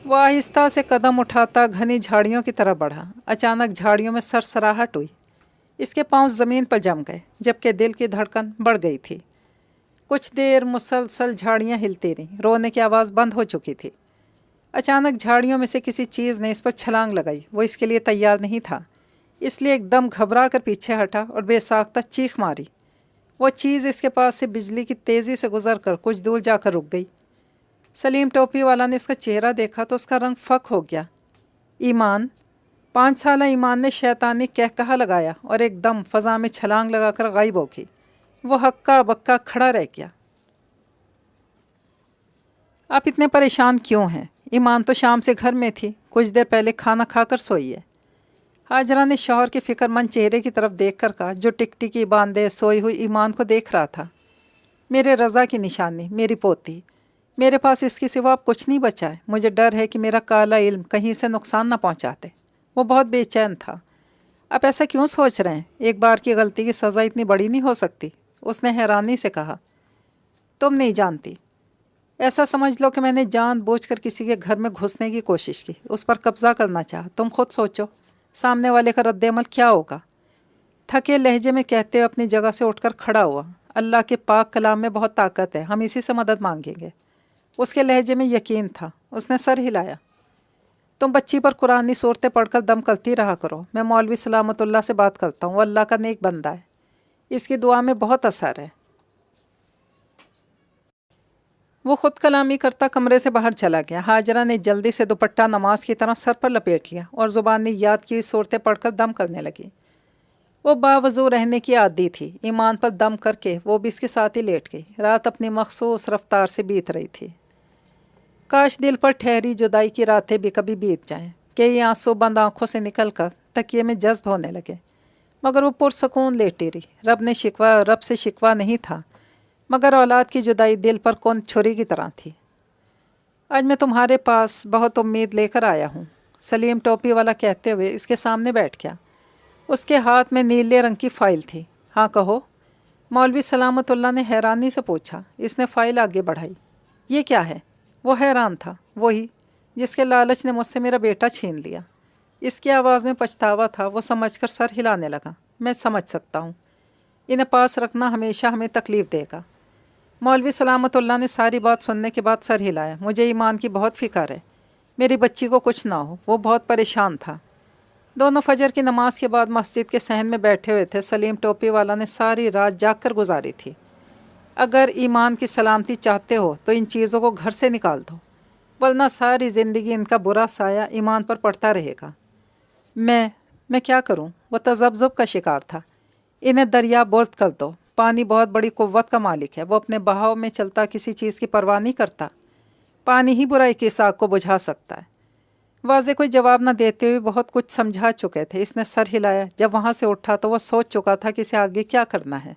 وہ آہستہ سے قدم اٹھاتا گھنی جھاڑیوں کی طرف بڑھا۔ اچانک جھاڑیوں میں سرسراہٹ ہوئی۔ اس کے پاؤں زمین پر جم گئے، جبکہ دل کی دھڑکن بڑھ گئی تھی۔ کچھ دیر مسلسل جھاڑیاں ہلتی رہیں، رونے کی آواز بند ہو چکی تھی۔ اچانک جھاڑیوں میں سے کسی چیز نے اس پر چھلانگ لگائی۔ وہ اس کے لیے تیار نہیں تھا، اس لیے ایک دم گھبرا کر پیچھے ہٹا اور بے ساختہ چیخ ماری۔ وہ چیز اس کے پاس سے بجلی کی تیزی سے گزر کر کچھ دور جا کر رک گئی۔ سلیم ٹوپی والا نے اس کا چہرہ دیکھا تو اس کا رنگ فک ہو گیا۔ ایمان! 5 سالہ ایمان نے شیطانی قہقہہ لگایا اور ایک دم فضا میں چھلانگ لگا کر غائب ہو گئی۔ وہ ہکا بکا کھڑا رہ گیا۔ آپ اتنے پریشان کیوں ہیں؟ ایمان تو شام سے گھر میں تھی، کچھ دیر پہلے کھانا کھا کر سوئی ہے۔ ہاجرہ نے شوہر کے فکر مند چہرے کی طرف دیکھ کر کہا، جو ٹکٹکی باندھے سوئی ہوئی ایمان کو دیکھ رہا تھا۔ میرے رضا کی نشانی، میری پوتی، میرے پاس اس کے سوا اب کچھ نہیں بچا ہے۔ مجھے ڈر ہے کہ میرا کالا علم کہیں سے نقصان نہ پہنچاتے۔ وہ بہت بے چین تھا۔ آپ ایسا کیوں سوچ رہے ہیں؟ ایک بار کی غلطی کی سزا اتنی بڑی نہیں ہو سکتی، اس نے حیرانی سے کہا۔ تم نہیں جانتی۔ ایسا سمجھ لو کہ میں نے جان بوجھ کر کسی کے گھر میں گھسنے کی کوشش کی، اس پر قبضہ کرنا چاہا۔ تم خود سوچو سامنے والے کا رد عمل کیا ہوگا؟ تھکے لہجے میں کہتے ہوئے اپنی جگہ سے اٹھ کر کھڑا ہوا۔ اللہ کے پاک کلام میں بہت طاقت ہے، ہم اسی سے مدد مانگیں گے۔ اس کے لہجے میں یقین تھا۔ اس نے سر ہلایا۔ تم بچی پر قرآنی صورتیں پڑھ کر دم کرتی رہا کرو۔ میں مولوی سلامت اللہ سے بات کرتا ہوں، وہ اللہ کا نیک بندہ ہے، اس کی دعا میں بہت اثر ہے۔ وہ خود کلامی کرتا کمرے سے باہر چلا گیا۔ ہاجرہ نے جلدی سے دوپٹہ نماز کی طرح سر پر لپیٹ لیا اور زبانی یاد کی ہوئی صورتیں پڑھ کر دم کرنے لگی۔ وہ باوضو رہنے کی عادی تھی۔ ایمان پر دم کر کے وہ بھی اس کے ساتھ ہی لیٹ گئی۔ رات اپنی مخصوص رفتار سے بیت رہی تھی۔ کاش دل پر ٹھہری جدائی کی راتیں بھی کبھی بیت جائیں کہ یہ آنسو بند آنکھوں سے نکل کر تکیے میں جذب ہونے لگے، مگر وہ پرسکون لیٹی رہی۔ رب سے شکوہ نہیں تھا، مگر اولاد کی جدائی دل پر کون چھری کی طرح تھی۔ آج میں تمہارے پاس بہت امید لے کر آیا ہوں، سلیم ٹوپی والا کہتے ہوئے اس کے سامنے بیٹھ گیا۔ اس کے ہاتھ میں نیلے رنگ کی فائل تھی۔ ہاں کہو، مولوی سلامت اللہ نے حیرانی سے پوچھا۔ اس نے فائل آگے بڑھائی۔ یہ کیا ہے؟ وہ حیران تھا۔ وہی جس کے لالچ نے مجھ سے میرا بیٹا چھین لیا۔ اس کی آواز میں پچھتاوا تھا۔ وہ سمجھ کر سر ہلانے لگا۔ میں سمجھ سکتا ہوں، انہیں پاس رکھنا ہمیشہ ہمیں تکلیف دے گا۔ مولوی سلامت اللہ نے ساری بات سننے کے بعد سر ہلایا۔ مجھے ایمان کی بہت فکر ہے، میری بچی کو کچھ نہ ہو۔ وہ بہت پریشان تھا۔ دونوں فجر کی نماز کے بعد مسجد کے صحن میں بیٹھے ہوئے تھے۔ سلیم ٹوپی والا نے ساری رات جاگ کر گزاری تھی۔ اگر ایمان کی سلامتی چاہتے ہو تو ان چیزوں کو گھر سے نکال دو، ورنہ ساری زندگی ان کا برا سایہ ایمان پر پڑتا رہے گا۔ میں کیا کروں؟ وہ تذبذب کا شکار تھا۔ انہیں دریا بولد کر دو۔ پانی بہت بڑی قوت کا مالک ہے، وہ اپنے بہاؤ میں چلتا کسی چیز کی پرواہ نہیں کرتا۔ پانی ہی برائی کی اس آگ کو بجھا سکتا ہے۔ واضح کوئی جواب نہ دیتے ہوئے بہت کچھ سمجھا چکے تھے۔ اس نے سر ہلایا۔ جب وہاں سے اٹھا تو وہ سوچ چکا تھا کہ اسے آگے کیا کرنا ہے۔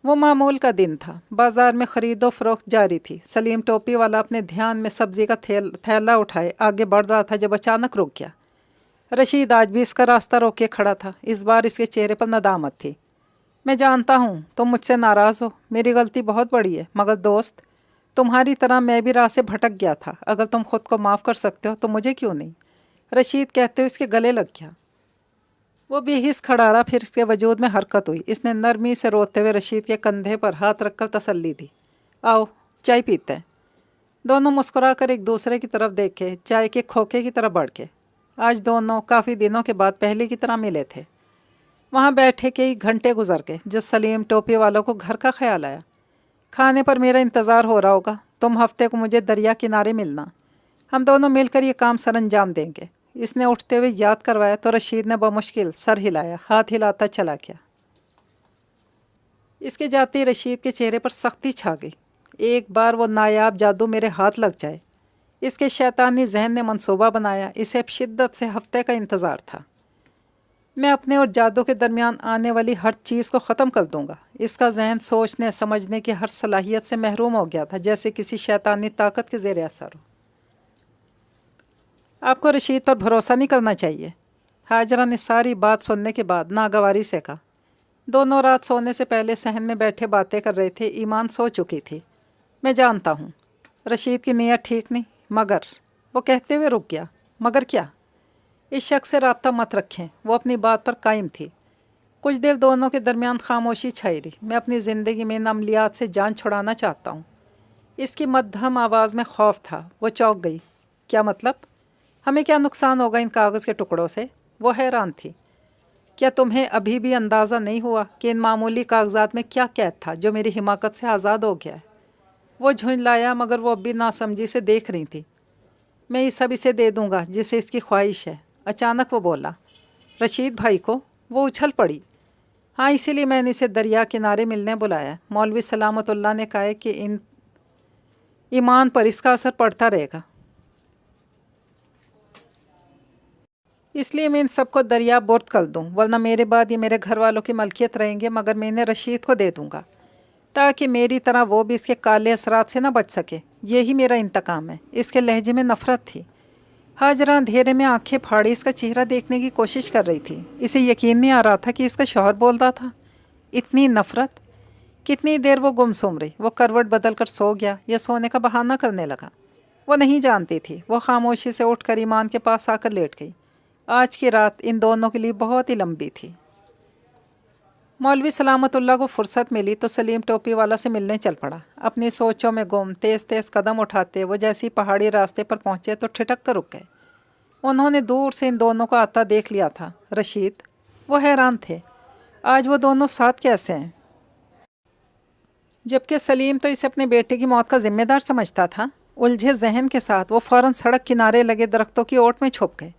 وہ معمول کا دن تھا، بازار میں خرید و فروخت جاری تھی۔ سلیم ٹوپی والا اپنے دھیان میں سبزی کا تھیلا اٹھائے آگے بڑھ رہا تھا جب اچانک رک گیا۔ رشید آج بھی اس کا راستہ روک کے کھڑا تھا، اس بار اس کے چہرے پر ندامت تھی۔ میں جانتا ہوں تم مجھ سے ناراض ہو، میری غلطی بہت بڑی ہے، مگر دوست، تمہاری طرح میں بھی راہ سے بھٹک گیا تھا، اگر تم خود کو معاف کر سکتے ہو تو مجھے کیوں نہیں؟ رشید کہتے ہوئے اس کے گلے لگ گیا۔ وہ بے حس کھڑا رہا، پھر اس کے وجود میں حرکت ہوئی۔ اس نے نرمی سے روتے ہوئے رشید کے کندھے پر ہاتھ رکھ کر تسلی دی۔ آؤ چائے پیتے ہیں۔ دونوں مسکرا کر ایک دوسرے کی طرف دیکھے، چائے کے کھوکے کی طرف بڑھ کے۔ آج دونوں کافی دنوں کے بعد پہلے کی طرح ملے تھے۔ وہاں بیٹھے کئی گھنٹے گزر گئے جب سلیم ٹوپی والوں کو گھر کا خیال آیا۔ کھانے پر میرا انتظار ہو رہا ہوگا، تم ہفتے کو مجھے دریا کنارے ملنا، ہم دونوں مل کر یہ کام سر انجام دیں گے۔ اس نے اٹھتے ہوئے یاد کروایا تو رشید نے بمشکل سر ہلایا، ہاتھ ہلاتا چلا گیا۔ اس کے جاتے ہی رشید کے چہرے پر سختی چھا گئی۔ ایک بار وہ نایاب جادو میرے ہاتھ لگ جائے۔ اس کے شیطانی ذہن نے منصوبہ بنایا، اسے اب شدت سے ہفتے کا انتظار تھا۔ میں اپنے اور جادو کے درمیان آنے والی ہر چیز کو ختم کر دوں گا۔ اس کا ذہن سوچنے سمجھنے کی ہر صلاحیت سے محروم ہو گیا تھا، جیسے کسی شیطانی طاقت کے زیر اثر ہو۔ آپ کو رشید پر بھروسہ نہیں کرنا چاہیے، ہاجرہ نے ساری بات سننے کے بعد ناگواری سے کہا۔ دونوں رات سونے سے پہلے صحن میں بیٹھے باتیں کر رہے تھے، ایمان سو چکی تھی۔ میں جانتا ہوں رشید کی نیت ٹھیک نہیں، مگر وہ کہتے ہوئے رک گیا۔ مگر کیا؟ اس شخص سے رابطہ مت رکھیں، وہ اپنی بات پر قائم تھی۔ کچھ دیر دونوں کے درمیان خاموشی چھائی رہی۔ میں اپنی زندگی میں ان عملیات سے جان چھڑانا چاہتا ہوں۔ اس کی مدھم آواز میں خوف تھا۔ وہ چونک گئی۔ کیا مطلب؟ ہمیں کیا نقصان ہوگا ان کاغذ کے ٹکڑوں سے؟ وہ حیران تھی۔ کیا تمہیں ابھی بھی اندازہ نہیں ہوا کہ ان معمولی کاغذات میں کیا قید تھا جو میری حماقت سے آزاد ہو گیا ہے؟ وہ جھنجلایا، مگر وہ اب بھی ناسمجھی سے دیکھ رہی تھی۔ میں یہ سب اسے دے دوں گا جسے اس کی خواہش ہے۔ اچانک وہ بولا۔ رشید بھائی کو؟ وہ اچھل پڑی۔ ہاں، اسی لیے میں نے اسے دریا کنارے ملنے بلایا۔ مولوی سلامت اللہ نے کہا ہے کہ ایمان پر اس کا اثر پڑتا رہے گا، اس لیے میں ان سب کو دریا برد کر دوں، ورنہ میرے بعد یہ میرے گھر والوں کی ملکیت رہیں گے، مگر میں انہیں رشید کو دے دوں گا تاکہ میری طرح وہ بھی اس کے کالے اثرات سے نہ بچ سکے۔ یہی میرا انتقام ہے۔ اس کے لہجے میں نفرت تھی۔ ہاجرہ اندھیرے میں آنکھیں پھاڑی اس کا چہرہ دیکھنے کی کوشش کر رہی تھی۔ اسے یقین نہیں آ رہا تھا کہ اس کا شوہر بول رہا تھا۔ اتنی نفرت! کتنی دیر وہ گم سم رہی۔ وہ کروٹ بدل کر سو گیا یا سونے کا بہانہ کرنے لگا، وہ نہیں جانتی تھی۔ وہ خاموشی سے اٹھ کر ایمان کے پاس آ کر لیٹ گئی۔ آج کی رات ان دونوں کے لیے بہت ہی لمبی تھی۔ مولوی سلامت اللہ کو فرصت ملی تو سلیم ٹوپی والا سے ملنے چل پڑا۔ اپنی سوچوں میں گم تیز تیز قدم اٹھاتے وہ جیسی پہاڑی راستے پر پہنچے تو ٹھٹک کر رک گئے۔ انہوں نے دور سے ان دونوں کو آتا دیکھ لیا تھا۔ رشید؟ وہ حیران تھے، آج وہ دونوں ساتھ کیسے ہیں؟ جبکہ سلیم تو اسے اپنے بیٹے کی موت کا ذمہ دار سمجھتا تھا۔ الجھے ذہن کے ساتھ وہ فوراً سڑک کنارے لگے درختوں کی اوٹ میں چھپ گئے،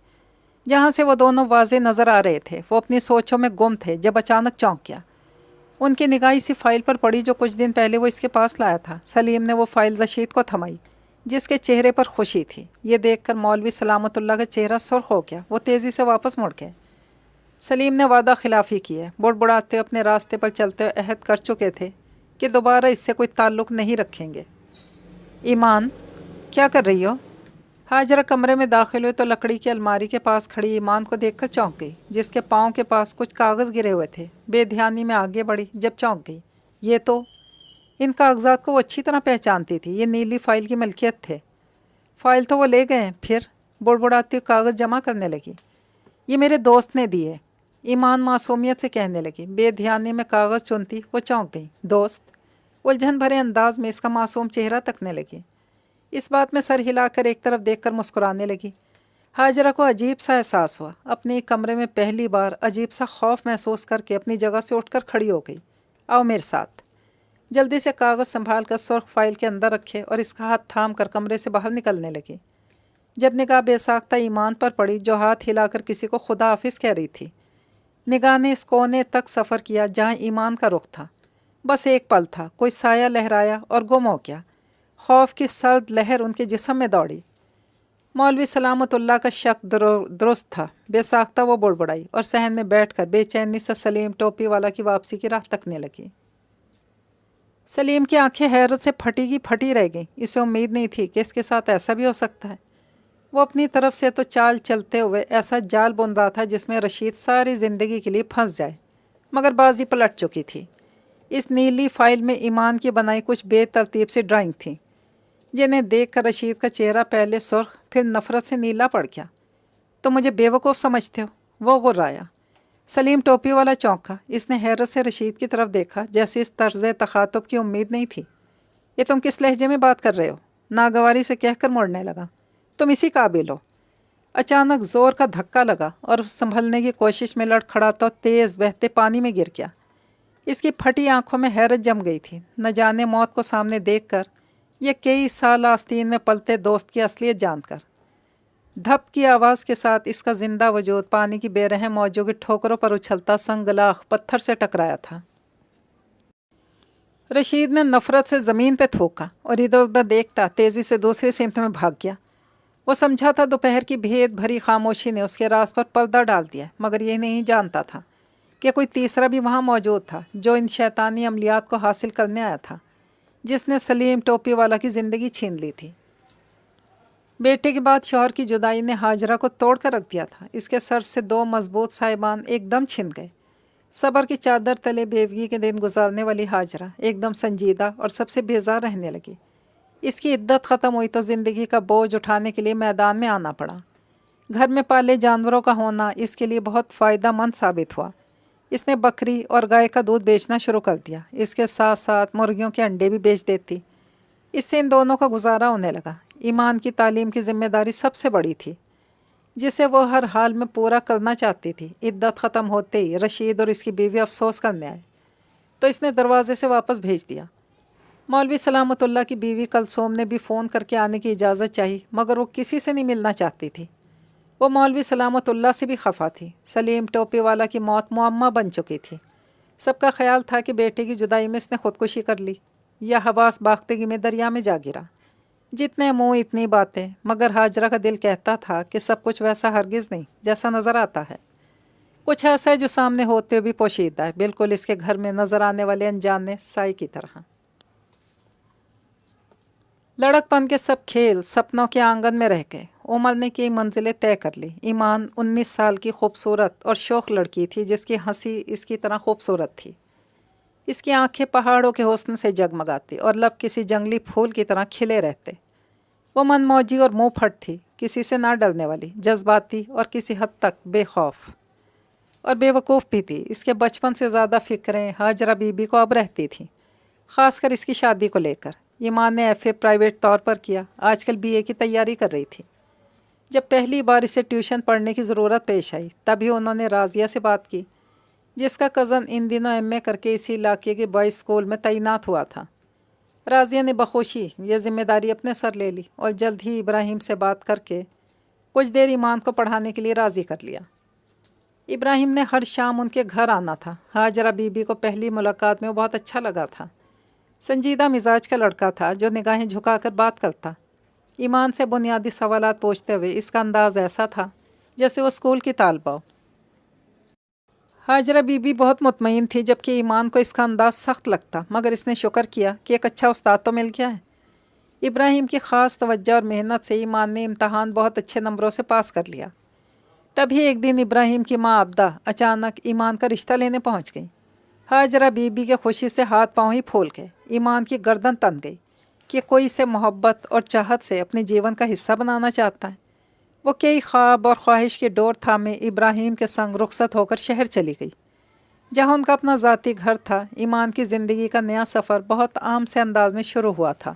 جہاں سے وہ دونوں واضح نظر آ رہے تھے۔ وہ اپنی سوچوں میں گم تھے جب اچانک چونک گیا۔ ان کی نگاہ اسی فائل پر پڑی جو کچھ دن پہلے وہ اس کے پاس لایا تھا۔ سلیم نے وہ فائل رشید کو تھمائی، جس کے چہرے پر خوشی تھی۔ یہ دیکھ کر مولوی سلامت اللہ کا چہرہ سرخ ہو گیا۔ وہ تیزی سے واپس مڑ گئے۔ سلیم نے وعدہ خلافی کی ہے، بڑبڑاتے ہوئے اپنے راستے پر چلتے ہوئے عہد کر چکے تھے کہ دوبارہ اس سے کوئی تعلق نہیں رکھیں گے۔ ایمان، کیا کر رہی ہو؟ ہاجرہ کمرے میں داخل ہوئے تو لکڑی کی الماری کے پاس کھڑی ایمان کو دیکھ کر چونک گئی، جس کے پاؤں کے پاس کچھ کاغذ گرے ہوئے تھے۔ بے دھیانی میں آگے بڑھی جب چونک گئی۔ یہ تو ان کاغذات کو وہ اچھی طرح پہچانتی تھی۔ یہ نیلی فائل کی ملکیت تھے۔ فائل تو وہ لے گئے ہیں۔ پھر بڑبڑاتی ہوئی کاغذ جمع کرنے لگی۔ یہ میرے دوست نے دیے، ایمان معصومیت سے کہنے لگی۔ بے دھیانی میں کاغذ چنتی وہ چونک گئی۔ دوست؟ الجھن بھرے انداز میں اس کا معصوم چہرہ تکنے لگی۔ اس بات میں سر ہلا کر ایک طرف دیکھ کر مسکرانے لگی۔ ہاجرہ کو عجیب سا احساس ہوا۔ اپنے کمرے میں پہلی بار عجیب سا خوف محسوس کر کے اپنی جگہ سے اٹھ کر کھڑی ہو گئی۔ آؤ میرے ساتھ۔ جلدی سے کاغذ سنبھال کر سرخ فائل کے اندر رکھے اور اس کا ہاتھ تھام کر کمرے سے باہر نکلنے لگی۔ جب نگاہ بے ساختہ ایمان پر پڑی جو ہاتھ ہلا کر کسی کو خدا حافظ کہہ رہی تھی، نگاہ نے اس کونے تک سفر کیا جہاں ایمان کا رخ تھا۔ بس ایک پل تھا، کوئی سایہ لہرایا اور گم ہو گیا۔ خوف کی سرد لہر ان کے جسم میں دوڑی۔ مولوی سلامت اللہ کا شک درست تھا۔ بے ساختہ وہ بڑبڑائی اور صحن میں بیٹھ کر بے چینی سے سلیم ٹوپی والا کی واپسی کی راہ تکنے لگی۔ سلیم کی آنکھیں حیرت سے پھٹی کی پھٹی رہ گئیں. اسے امید نہیں تھی کہ اس کے ساتھ ایسا بھی ہو سکتا ہے. وہ اپنی طرف سے تو چال چلتے ہوئے ایسا جال بن رہا تھا جس میں رشید ساری زندگی کے لیے پھنس جائے، مگر بازی پلٹ چکی تھی. اس نیلی فائل میں ایمان کی بنائی کچھ بے ترتیب سی ڈرائنگ تھیں، جنہیں دیکھ کر رشید کا چہرہ پہلے سرخ پھر نفرت سے نیلا پڑ گیا. تو مجھے بیوقوف سمجھتے ہو؟ وہ غرایا. سلیم ٹوپی والا چونکا. اس نے حیرت سے رشید کی طرف دیکھا، جیسے اس طرز تخاطب کی امید نہیں تھی. یہ تم کس لہجے میں بات کر رہے ہو؟ ناگواری سے کہہ کر موڑنے لگا. تم اسی قابل ہو. اچانک زور کا دھکا لگا اور سنبھلنے کی کوشش میں لڑکھڑاتا تیز بہتے پانی میں گر گیا. اس کی پھٹی آنکھوں میں حیرت جم گئی تھی، نہ جانے موت کو سامنے دیکھ کر، یہ کئی سال آستین میں پلتے دوست کی اصلیت جان کر. دھپ کی آواز کے ساتھ اس کا زندہ وجود پانی کی بے رحم موجوں کی ٹھوکروں پر اچھلتا سنگلاخ پتھر سے ٹکرایا تھا. رشید نے نفرت سے زمین پہ تھوکا اور ادھر ادھر دیکھتا تیزی سے دوسری سمت میں بھاگ گیا. وہ سمجھا تھا دوپہر کی بھید بھری خاموشی نے اس کے راز پر پردہ ڈال دیا، مگر یہ نہیں جانتا تھا کہ کوئی تیسرا بھی وہاں موجود تھا جو ان شیطانی عملیات کو حاصل کرنے آیا تھا، جس نے سلیم ٹوپی والا کی زندگی چھین لی تھی. بیٹے کے بعد شوہر کی جدائی نے ہاجرہ کو توڑ کر رکھ دیا تھا. اس کے سر سے دو مضبوط سائبان ایک دم چھن گئے. صبر کی چادر تلے بیوگی کے دن گزارنے والی ہاجرہ ایک دم سنجیدہ اور سب سے بیزار رہنے لگی. اس کی عدت ختم ہوئی تو زندگی کا بوجھ اٹھانے کے لیے میدان میں آنا پڑا. گھر میں پالے جانوروں کا ہونا اس کے لیے بہت فائدہ مند ثابت ہوا. اس نے بکری اور گائے کا دودھ بیچنا شروع کر دیا. اس کے ساتھ ساتھ مرغیوں کے انڈے بھی بیچ دیتی. اس سے ان دونوں کا گزارا ہونے لگا. ایمان کی تعلیم کی ذمہ داری سب سے بڑی تھی، جسے وہ ہر حال میں پورا کرنا چاہتی تھی. عدت ختم ہوتے ہی رشید اور اس کی بیوی افسوس کرنے آئے تو اس نے دروازے سے واپس بھیج دیا. مولوی سلامت اللہ کی بیوی کلثوم نے بھی فون کر کے آنے کی اجازت چاہی، مگر وہ کسی سے نہیں ملنا چاہتی تھی. وہ مولوی سلامت اللہ سے بھی خفا تھی. سلیم ٹوپی والا کی موت معمہ بن چکی تھی. سب کا خیال تھا کہ بیٹے کی جدائی میں اس نے خودکشی کر لی یا حواس باختگی میں دریا میں جا گرا. جتنے منہ اتنی باتیں، مگر ہاجرہ کا دل کہتا تھا کہ سب کچھ ویسا ہرگز نہیں جیسا نظر آتا ہے. کچھ ایسا ہے جو سامنے ہوتے ہوئے بھی پوشیدہ ہے، بالکل اس کے گھر میں نظر آنے والے انجانے سائی کی طرح. لڑک پن کے سب کھیل سپنوں کے آنگن میں رہ گئے. عمر نے کی منزلیں طے کر لی. ایمان 19 سال کی خوبصورت اور شوخ لڑکی تھی جس کی ہنسی اس کی طرح خوبصورت تھی. اس کی آنکھیں پہاڑوں کے حسن سے جگمگاتی اور لب کسی جنگلی پھول کی طرح کھلے رہتے. وہ من موجی اور منہ پھٹ تھی، کسی سے نہ ڈرنے والی، جذباتی اور کسی حد تک بے خوف اور بے وقوف بھی تھی. اس کے بچپن سے زیادہ فکریں ہاجرہ بی بی کو اب رہتی تھیں، خاص کر اس کی شادی کو لے کر. ایمان نے ایف اے پرائیویٹ طور پر کیا، آج کل بی اے کی تیاری کر رہی تھی. جب پہلی بار اسے ٹیوشن پڑھنے کی ضرورت پیش آئی تبھی انہوں نے راضیہ سے بات کی، جس کا کزن ان دنوں ایم اے کر کے اسی علاقے کے بوائز اسکول میں تعینات ہوا تھا. راضیہ نے بخوشی یہ ذمہ داری اپنے سر لے لی اور جلد ہی ابراہیم سے بات کر کے کچھ دیر ایمان کو پڑھانے کے لیے راضی کر لیا. ابراہیم نے ہر شام ان کے گھر آنا تھا. ہاجرہ بی بی کو پہلی ملاقات میں وہ بہت اچھا لگا تھا. سنجیدہ مزاج کا لڑکا تھا جو نگاہیں جھکا کر بات کرتا. ایمان سے بنیادی سوالات پوچھتے ہوئے اس کا انداز ایسا تھا جیسے وہ اسکول کی طالبہ ہو. ہاجرہ بی بی بہت مطمئن تھی، جبکہ ایمان کو اس کا انداز سخت لگتا، مگر اس نے شکر کیا کہ ایک اچھا استاد تو مل گیا ہے. ابراہیم کی خاص توجہ اور محنت سے ایمان نے امتحان بہت اچھے نمبروں سے پاس کر لیا. تبھی ایک دن ابراہیم کی ماں عبدہ اچانک ایمان کا رشتہ لینے پہنچ گئی. ہاجرہ بی بی کے خوشی سے ہاتھ پاؤں ہی پھول گئے. ایمان کی گردن تن گئی کہ کوئی اسے محبت اور چاہت سے اپنے جیون کا حصہ بنانا چاہتا ہے. وہ کئی خواب اور خواہش کے ڈور تھامے ابراہیم کے سنگ رخصت ہو کر شہر چلی گئی، جہاں ان کا اپنا ذاتی گھر تھا. ایمان کی زندگی کا نیا سفر بہت عام سے انداز میں شروع ہوا تھا.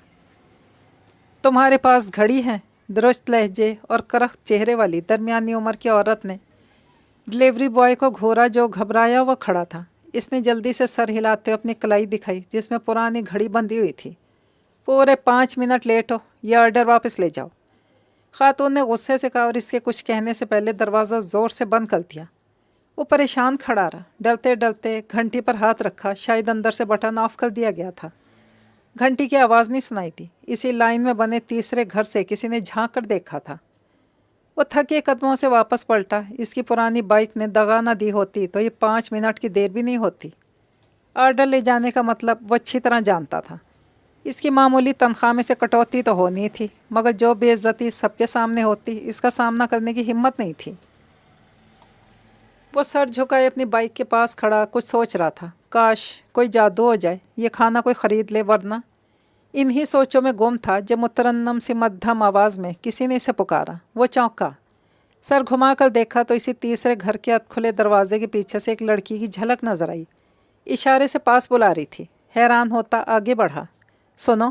تمہارے پاس گھڑی ہے؟ درست لہجے اور کرخت چہرے والی درمیانی عمر کی عورت نے ڈلیوری بوائے کو گھورا جو گھبرایا ہوا کھڑا تھا. اس نے جلدی سے سر ہلاتے ہوئے اپنی کلائی دکھائی جس میں پرانی گھڑی بندھی ہوئی تھی. پورے 5 منٹ لیٹ ہو، یہ آرڈر واپس لے جاؤ. خاتون نے غصے سے کہا اور اس کے کچھ کہنے سے پہلے دروازہ زور سے بند کر دیا. وہ پریشان کھڑا رہا. ڈرتے ڈرتے گھنٹی پر ہاتھ رکھا، شاید اندر سے بٹن آف کر دیا گیا تھا. گھنٹی کی آواز نہیں سنائی تھی. اسی لائن میں بنے تیسرے گھر سے کسی نے جھانک کر دیکھا تھا. وہ تھکے قدموں سے واپس پلٹا. اس کی پرانی بائک نے دغا نہ دی ہوتی تو یہ 5 منٹ کی دیر بھی نہیں ہوتی. آرڈر لے جانے کا مطلب وہ اچھی طرح جانتا تھا۔ اس کی معمولی تنخواہ میں سے کٹوتی تو ہونی تھی، مگر جو بے عزتی سب کے سامنے ہوتی اس کا سامنا کرنے کی ہمت نہیں تھی۔ وہ سر جھکائے اپنی بائک کے پاس کھڑا کچھ سوچ رہا تھا۔ کاش کوئی جادو ہو جائے، یہ کھانا کوئی خرید لے، ورنہ انہی سوچوں میں گم تھا جب مترنم سی مدھم آواز میں کسی نے اسے پکارا۔ وہ چونکا، سر گھما کر دیکھا تو اسی تیسرے گھر کے کھلے دروازے کے پیچھے سے ایک لڑکی کی جھلک نظر آئی، اشارے سے پاس بلا رہی تھی۔ حیران ہوتا آگے بڑھا، سنو،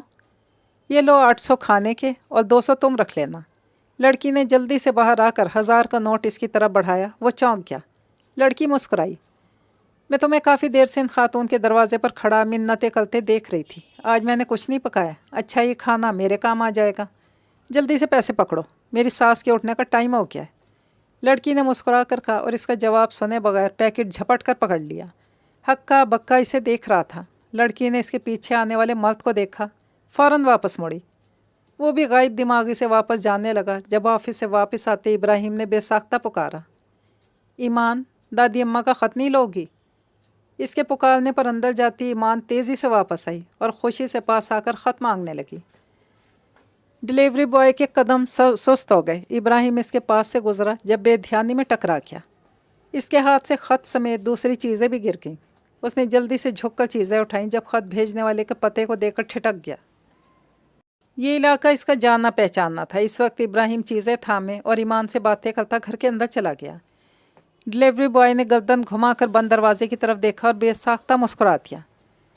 یہ لو 800 کھانے کے اور 200 تم رکھ لینا۔ لڑکی نے جلدی سے باہر آ کر 1000 کا نوٹ اس کی طرف بڑھایا۔ وہ چونک گیا۔ لڑکی مسکرائی، میں تمہیں کافی دیر سے ان خاتون کے دروازے پر کھڑا منتیں کرتے دیکھ رہی تھی۔ آج میں نے کچھ نہیں پکایا، اچھا یہ کھانا میرے کام آ جائے گا۔ جلدی سے پیسے پکڑو، میری ساس کے اٹھنے کا ٹائم ہو گیا ہے۔ لڑکی نے مسکرا کر کہا اور اس کا جواب سنے بغیر پیکٹ جھپٹ کر پکڑ لیا۔ ہکا بکا اسے دیکھ رہا تھا۔ لڑکی نے اس کے پیچھے آنے والے مرد کو دیکھا، فوراً واپس مڑی۔ وہ بھی غائب دماغی سے واپس جانے لگا۔ جب آفس سے واپس آتے ابراہیم نے بے ساختہ پکارا، ایمان، دادی اماں کا خط نہیں لوگی؟ اس کے پکارنے پر اندر جاتی ایمان تیزی سے واپس آئی اور خوشی سے پاس آ کر خط مانگنے لگی۔ ڈلیوری بوائے کے قدم سست ہو گئے۔ ابراہیم اس کے پاس سے گزرا جب بے دھیانی میں ٹکرا گیا۔ اس کے ہاتھ سے خط سمیت دوسری چیزیں بھی گر گئیں۔ اس نے جلدی سے جھک کر چیزیں اٹھائیں جب خط بھیجنے والے کے پتے کو دیکھ کر ٹھٹک گیا۔ یہ علاقہ اس کا جاننا پہچاننا تھا۔ اس وقت ابراہیم چیزیں تھامے اور ایمان سے باتیں کرتا گھر کے اندر چلا گیا۔ ڈلیوری بوائے نے گردن گھما کر بند دروازے کی طرف دیکھا اور بے ساختہ مسکرا دیا۔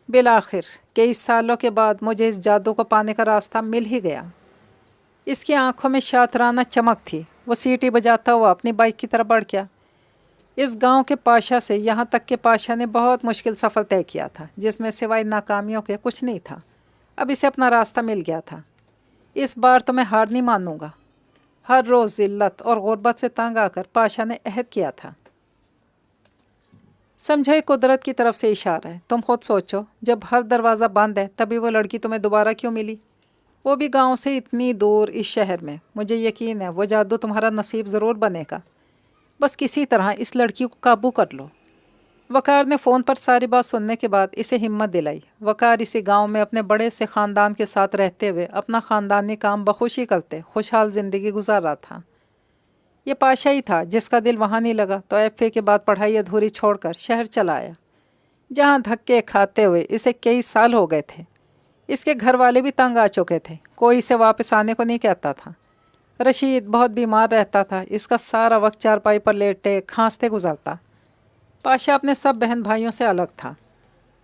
بالآخر کئی سالوں کے بعد مجھے اس جادو کو پانے کا راستہ مل ہی گیا۔ اس کی آنکھوں میں شاطرانہ چمک تھی۔ وہ سیٹی بجاتا ہوا اپنی بائک کی طرف بڑھ گیا۔ اس گاؤں کے پاشا سے یہاں تک کہ پاشا نے بہت مشکل سفر طے کیا تھا، جس میں سوائے ناکامیوں کے کچھ نہیں تھا۔ اب اسے اپنا راستہ مل گیا تھا۔ اس بار تو میں ہار نہیں مانوں گا۔ ہر روز ذلت اور غربت سے تنگ آ کر پاشا نے عہد کیا تھا۔ سمجھو یہ قدرت کی طرف سے اشارہ ہے۔ تم خود سوچو، جب ہر دروازہ بند ہے تبھی وہ لڑکی تمہیں دوبارہ کیوں ملی؟ وہ بھی گاؤں سے اتنی دور اس شہر میں۔ مجھے یقین ہے وہ جادو تمہارا نصیب ضرور بنے گا۔ بس کسی طرح اس لڑکی کو قابو کر لو۔ وقار نے فون پر ساری بات سننے کے بعد اسے ہمت دلائی۔ وقار اسی گاؤں میں اپنے بڑے سے خاندان کے ساتھ رہتے ہوئے اپنا خاندانی کام بخوشی کرتے خوشحال زندگی گزار رہا تھا۔ یہ پاشا ہی تھا جس کا دل وہاں نہیں لگا تو ایف اے کے بعد پڑھائی ادھوری چھوڑ کر شہر چلا آیا، جہاں دھکے کھاتے ہوئے اسے کئی سال ہو گئے تھے۔ اس کے گھر والے بھی تنگ آ چکے تھے، کوئی اسے واپس آنے کو نہیں کہتا تھا۔ رشید بہت بیمار رہتا تھا، اس کا سارا وقت چارپائی پر لیٹے کھانستے گزرتا۔ پاشا اپنے سب بہن بھائیوں سے الگ تھا،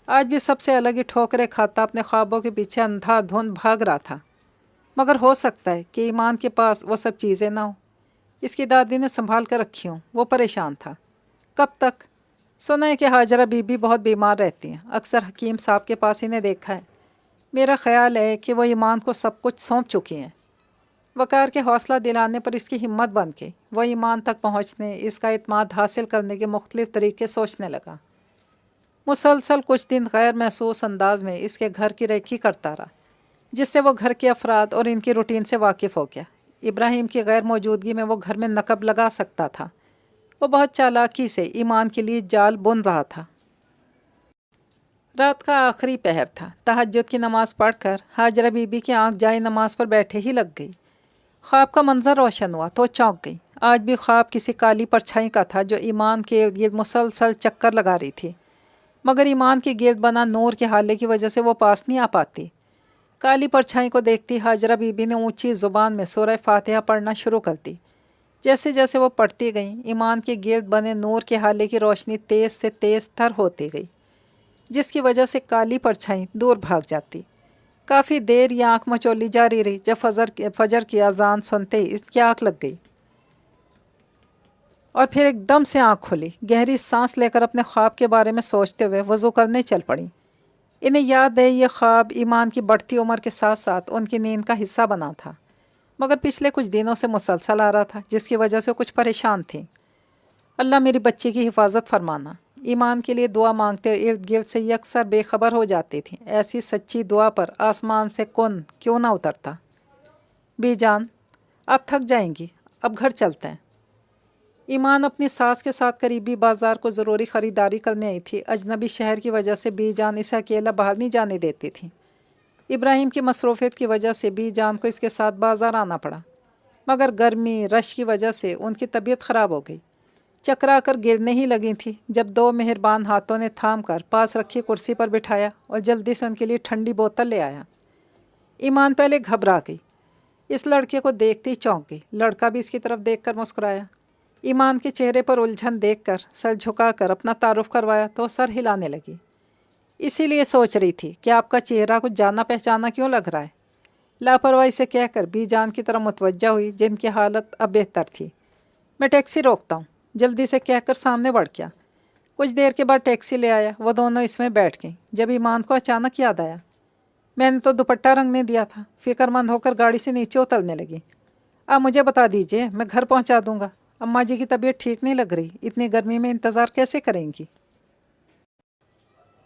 آج بھی سب سے الگ ہی ٹھوکریں کھاتا اپنے خوابوں کے پیچھے اندھا دھند بھاگ رہا تھا۔ مگر ہو سکتا ہے کہ ایمان کے پاس وہ سب چیزیں نہ ہوں، اس کی دادی نے سنبھال کر رکھی ہوں۔ وہ پریشان تھا۔ کب تک؟ سنا ہے کہ ہاجرہ بی بی بہت بیمار رہتی ہیں، اکثر حکیم صاحب کے پاس انہیں دیکھا ہے۔ میرا خیال ہے کہ وہ ایمان کو سب کچھ سونپ چکی ہیں۔ وقار کے حوصلہ دلانے پر اس کی ہمت بن گئی۔ وہ ایمان تک پہنچنے، اس کا اعتماد حاصل کرنے کے مختلف طریقے سوچنے لگا۔ مسلسل کچھ دن غیر محسوس انداز میں اس کے گھر کی ریکھی کرتا رہا، جس سے وہ گھر کے افراد اور ان کی روٹین سے واقف ہو گیا۔ ابراہیم کی غیر موجودگی میں وہ گھر میں نقب لگا سکتا تھا۔ وہ بہت چالاکی سے ایمان کے لیے جال بن رہا تھا۔ رات کا آخری پہر تھا۔ تہجد کی نماز پڑھ کر ہاجرہ بی بی کی آنکھ جائے نماز پر بیٹھے ہی لگ گئی۔ خواب کا منظر روشن ہوا تو چونک گئی۔ آج بھی خواب کسی کالی پرچھائی کا تھا جو ایمان کے ارد گرد مسلسل چکر لگا رہی تھی، مگر ایمان کے گرد بنا نور کے حالے کی وجہ سے وہ پاس نہیں آ پاتی۔ کالی پرچھائی کو دیکھتی ہاجرہ بی بی نے اونچی زبان میں سورہ فاتحہ پڑھنا شروع کر دی۔ جیسے جیسے وہ پڑھتی گئیں، ایمان کے گرد بنے نور کے حالے کی روشنی تیز سے تیز تر ہوتی گئی، جس کی وجہ سے کالی پرچھائی دور بھاگ جاتی۔ کافی دیر یہ آنکھ مچولی جاری رہی۔ جب فجر کی اذان سنتے ہی اس کی آنکھ لگ گئی اور پھر ایک دم سے آنکھ کھلی۔ گہری سانس لے کر اپنے خواب کے بارے میں سوچتے ہوئے وضو کرنے چل پڑیں۔ انہیں یاد ہے یہ خواب ایمان کی بڑھتی عمر کے ساتھ ساتھ ان کی نیند کا حصہ بنا تھا، مگر پچھلے کچھ دنوں سے مسلسل آ رہا تھا، جس کی وجہ سے کچھ پریشان تھیں۔ اللہ میری بچی کی حفاظت فرمانا۔ ایمان کے لیے دعا مانگتے ہوئے ارد گرد سے یکسر بے خبر ہو جاتی تھیں۔ ایسی سچی دعا پر آسمان سے کن کیوں نہ اترتا۔ بی جان، اب تھک جائیں گی، اب گھر چلتے ہیں۔ ایمان اپنی ساس کے ساتھ قریبی بازار کو ضروری خریداری کرنے آئی تھی۔ اجنبی شہر کی وجہ سے بی جان اسے اکیلا باہر نہیں جانے دیتی تھی۔ ابراہیم کی مصروفیت کی وجہ سے بی جان کو اس کے ساتھ بازار آنا پڑا، مگر گرمی رش کی وجہ سے ان کی طبیعت خراب ہو گئی، چکرا کر گرنے ہی لگی تھی جب دو مہربان ہاتھوں نے تھام کر پاس رکھی کرسی پر بٹھایا اور جلدی سے ان کے لیے ٹھنڈی بوتل لے آیا۔ ایمان پہلے گھبرا گئی، اس لڑکے کو دیکھتے ہی چونک گئی۔ لڑکا بھی اس کی طرف دیکھ کر مسکرایا۔ ایمان کے چہرے پر الجھن دیکھ کر سر جھکا کر اپنا تعارف کروایا تو سر ہلانے لگی۔ اسی لیے سوچ رہی تھی کہ آپ کا چہرہ کچھ جانا پہچانا کیوں لگ رہا ہے۔ لاپرواہی سے کہہ کر بی جان کی طرف متوجہ ہوئی جن کی حالت اب بہتر تھی۔ میں ٹیکسی روکتا ہوں، جلدی سے کہہ کر سامنے بڑھ گیا۔ کچھ دیر کے بعد ٹیکسی لے آیا، وہ دونوں اس میں بیٹھ گئیں۔ جب ایمان کو اچانک یاد آیا، میں نے تو دوپٹہ رنگنے دیا تھا، فکر مند ہو کر گاڑی سے نیچے اترنے لگی۔ آپ مجھے بتا دیجئے، میں گھر پہنچا دوں گا۔ اماں جی کی طبیعت ٹھیک نہیں لگ رہی، اتنی گرمی میں انتظار کیسے کریں گی؟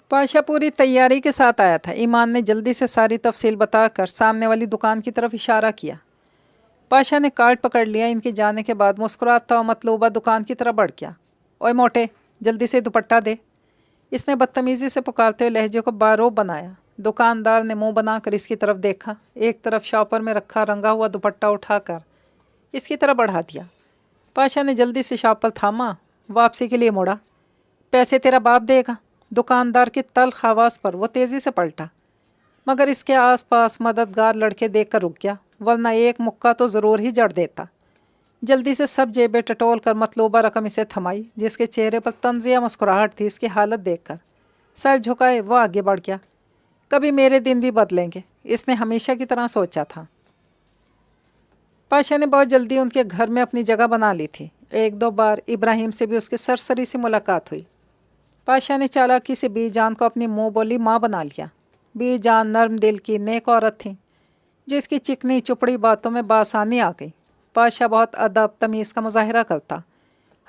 پاشا پوری تیاری کے ساتھ آیا تھا۔ ایمان نے جلدی سے ساری تفصیل بتا کر سامنے والی دکان کی طرف اشارہ کیا۔ پاشا نے کارڈ پکڑ لیا۔ ان کے جانے کے بعد مسکراتا ہوا مطلوبہ دکان کی طرف بڑھ گیا۔ اوئے موٹے، جلدی سے دوپٹہ دے، اس نے بدتمیزی سے پکارتے ہوئے لہجے کو باروب بنایا۔ دکاندار نے منہ بنا کر اس کی طرف دیکھا، ایک طرف شاپر میں رکھا رنگا ہوا دوپٹہ اٹھا کر اس کی طرف بڑھا دیا۔ پاشا نے جلدی سے شاپر تھاما، واپسی کے لیے موڑا۔ پیسے تیرا باپ دے گا۔ دکاندار کی تلخ آواز پر وہ تیزی سے پلٹا، مگر اس کے آس پاس مددگار لڑکے دیکھ کر رک گیا، ورنہ ایک مکہ تو ضرور ہی جڑ دیتا۔ جلدی سے سب جیبیں ٹٹول کر مطلوبہ رقم اسے تھمائی۔ جس کے چہرے پر طنزیہ مسکراہٹ تھی، اس کی حالت دیکھ کر سر جھکائے وہ آگے بڑھ گیا۔ کبھی میرے دن بھی بدلیں گے، اس نے ہمیشہ کی طرح سوچا تھا۔ پاشا نے بہت جلدی ان کے گھر میں اپنی جگہ بنا لی تھی۔ ایک دو بار ابراہیم سے بھی اس کی سرسری سی ملاقات ہوئی۔ پاشا نے چالاکی سے بی جان کو اپنی منہ بولی ماں بنا لیا۔ بی جان نرم دل کی نیک عورت تھیں، جو اس کی چکنی چپڑی باتوں میں بآسانی آ گئی۔ پاشا بہت ادب تمیز کا مظاہرہ کرتا،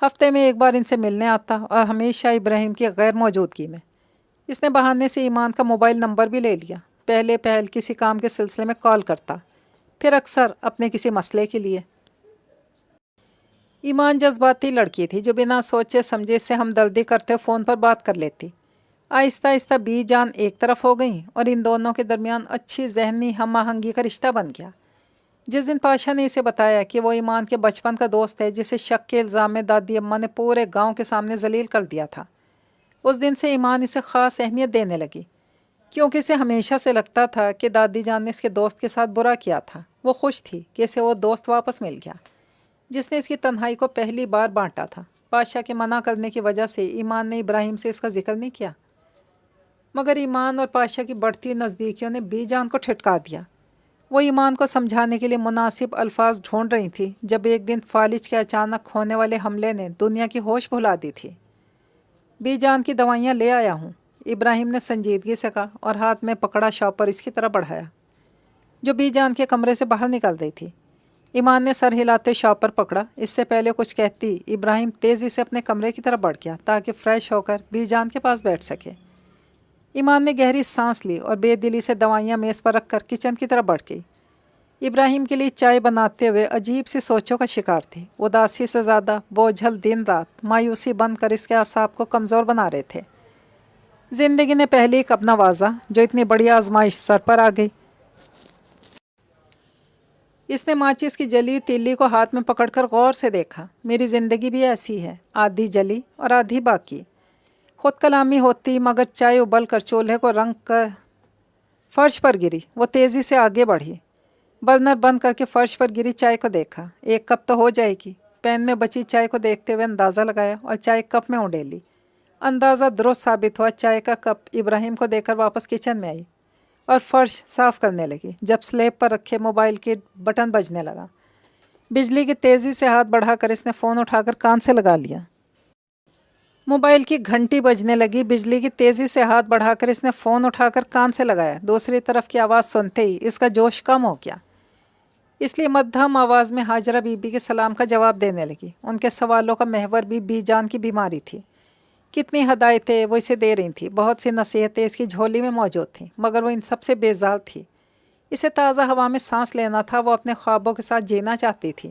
ہفتے میں ایک بار ان سے ملنے آتا اور ہمیشہ ابراہیم کی غیر موجودگی میں۔ اس نے بہانے سے ایمان کا موبائل نمبر بھی لے لیا۔ پہلے پہل کسی کام کے سلسلے میں کال کرتا، پھر اکثر اپنے کسی مسئلے کے لیے۔ ایمان جذباتی لڑکی تھی جو بنا سوچے سمجھے سے ہمدردی کرتے فون پر بات کر لیتی۔ آہستہ آہستہ بی جان ایک طرف ہو گئیں اور ان دونوں کے درمیان اچھی ذہنی ہم آہنگی کا رشتہ بن گیا۔ جس دن پاشا نے اسے بتایا کہ وہ ایمان کے بچپن کا دوست ہے جسے شک کے الزام میں دادی اماں نے پورے گاؤں کے سامنے ذلیل کر دیا تھا، اس دن سے ایمان اسے خاص اہمیت دینے لگی، کیونکہ اسے ہمیشہ سے لگتا تھا کہ دادی جان نے اس کے دوست کے ساتھ برا کیا تھا۔ وہ خوش تھی کہ اسے وہ دوست واپس مل گیا جس نے اس کی تنہائی کو پہلی بار بانٹا تھا۔ پاشا کے منع کرنے کی وجہ سے ایمان نے ابراہیم سے اس کا ذکر نہیں کیا، مگر ایمان اور پاشا کی بڑھتی نزدیکیوں نے بی جان کو ٹھٹکا دیا۔ وہ ایمان کو سمجھانے کے لیے مناسب الفاظ ڈھونڈ رہی تھی جب ایک دن فالج کے اچانک ہونے والے حملے نے دنیا کی ہوش بھلا دی تھی۔ بی جان کی دوائیاں لے آیا ہوں، ابراہیم نے سنجیدگی سے کہا اور ہاتھ میں پکڑا شاپر اس کی طرف بڑھایا جو بی جان کے کمرے سے باہر نکل رہی تھی۔ ایمان نے سر ہلاتے شاپر پکڑا۔ اس سے پہلے کچھ کہتی ابراہیم تیزی سے اپنے کمرے کی طرف بڑھ گیا تاکہ فریش ہو کر بی جان کے پاس بیٹھ سکے۔ ایمان نے گہری سانس لی اور بے دلی سے دوائیاں میز پر رکھ کر کچن کی طرف بڑھ گئی۔ ابراہیم کے لیے چائے بناتے ہوئے عجیب سی سوچوں کا شکار تھی۔ اداسی سے زیادہ بوجھل دن رات مایوسی بن کر اس کے اعصاب کو کمزور بنا رہے تھے۔ زندگی نے پہلی ایک اپنا واضح جو اتنی بڑی آزمائش سر پر آ گئی۔ اس نے ماچس کی جلی تیلی کو ہاتھ میں پکڑ کر غور سے دیکھا۔ میری زندگی بھی ایسی ہے، آدھی جلی اور آدھی باقی۔ خود کلامی ہوتی مگر چائے ابل کر چولہے کو رنگ کر فرش پر گری۔ وہ تیزی سے آگے بڑھی، برنر بند کر کے فرش پر گری چائے کو دیکھا۔ ایک کپ تو ہو جائے گی۔ پین میں بچی چائے کو دیکھتے ہوئے اندازہ لگایا اور چائے کپ میں اونڈیلی۔ اندازہ درست ثابت ہوا۔ چائے کا کپ ابراہیم کو دے کر واپس کچن میں آئی اور فرش صاف کرنے لگی جب سلیب پر رکھے موبائل کے بٹن بجنے لگا۔ بجلی کی تیزی سے ہاتھ بڑھا کر اس نے فون اٹھا کر کان سے لگا لیا۔ موبائل کی گھنٹی بجنے لگی۔ بجلی کی تیزی سے ہاتھ بڑھا کر اس نے فون اٹھا کر کان سے لگایا۔ دوسری طرف کی آواز سنتے ہی اس کا جوش کم ہو گیا، اس لیے مدھم آواز میں ہاجرہ بی بی کے سلام کا جواب دینے لگی۔ ان کے سوالوں کا محور بھی بی جان کی بیماری تھی۔ کتنی ہدایتیں وہ اسے دے رہی تھیں، بہت سی نصیحتیں اس کی جھولی میں موجود تھیں، مگر وہ ان سب سے بیزار تھی۔ اسے تازہ ہوا میں سانس لینا تھا، وہ اپنے خوابوں کے ساتھ جینا چاہتی تھی۔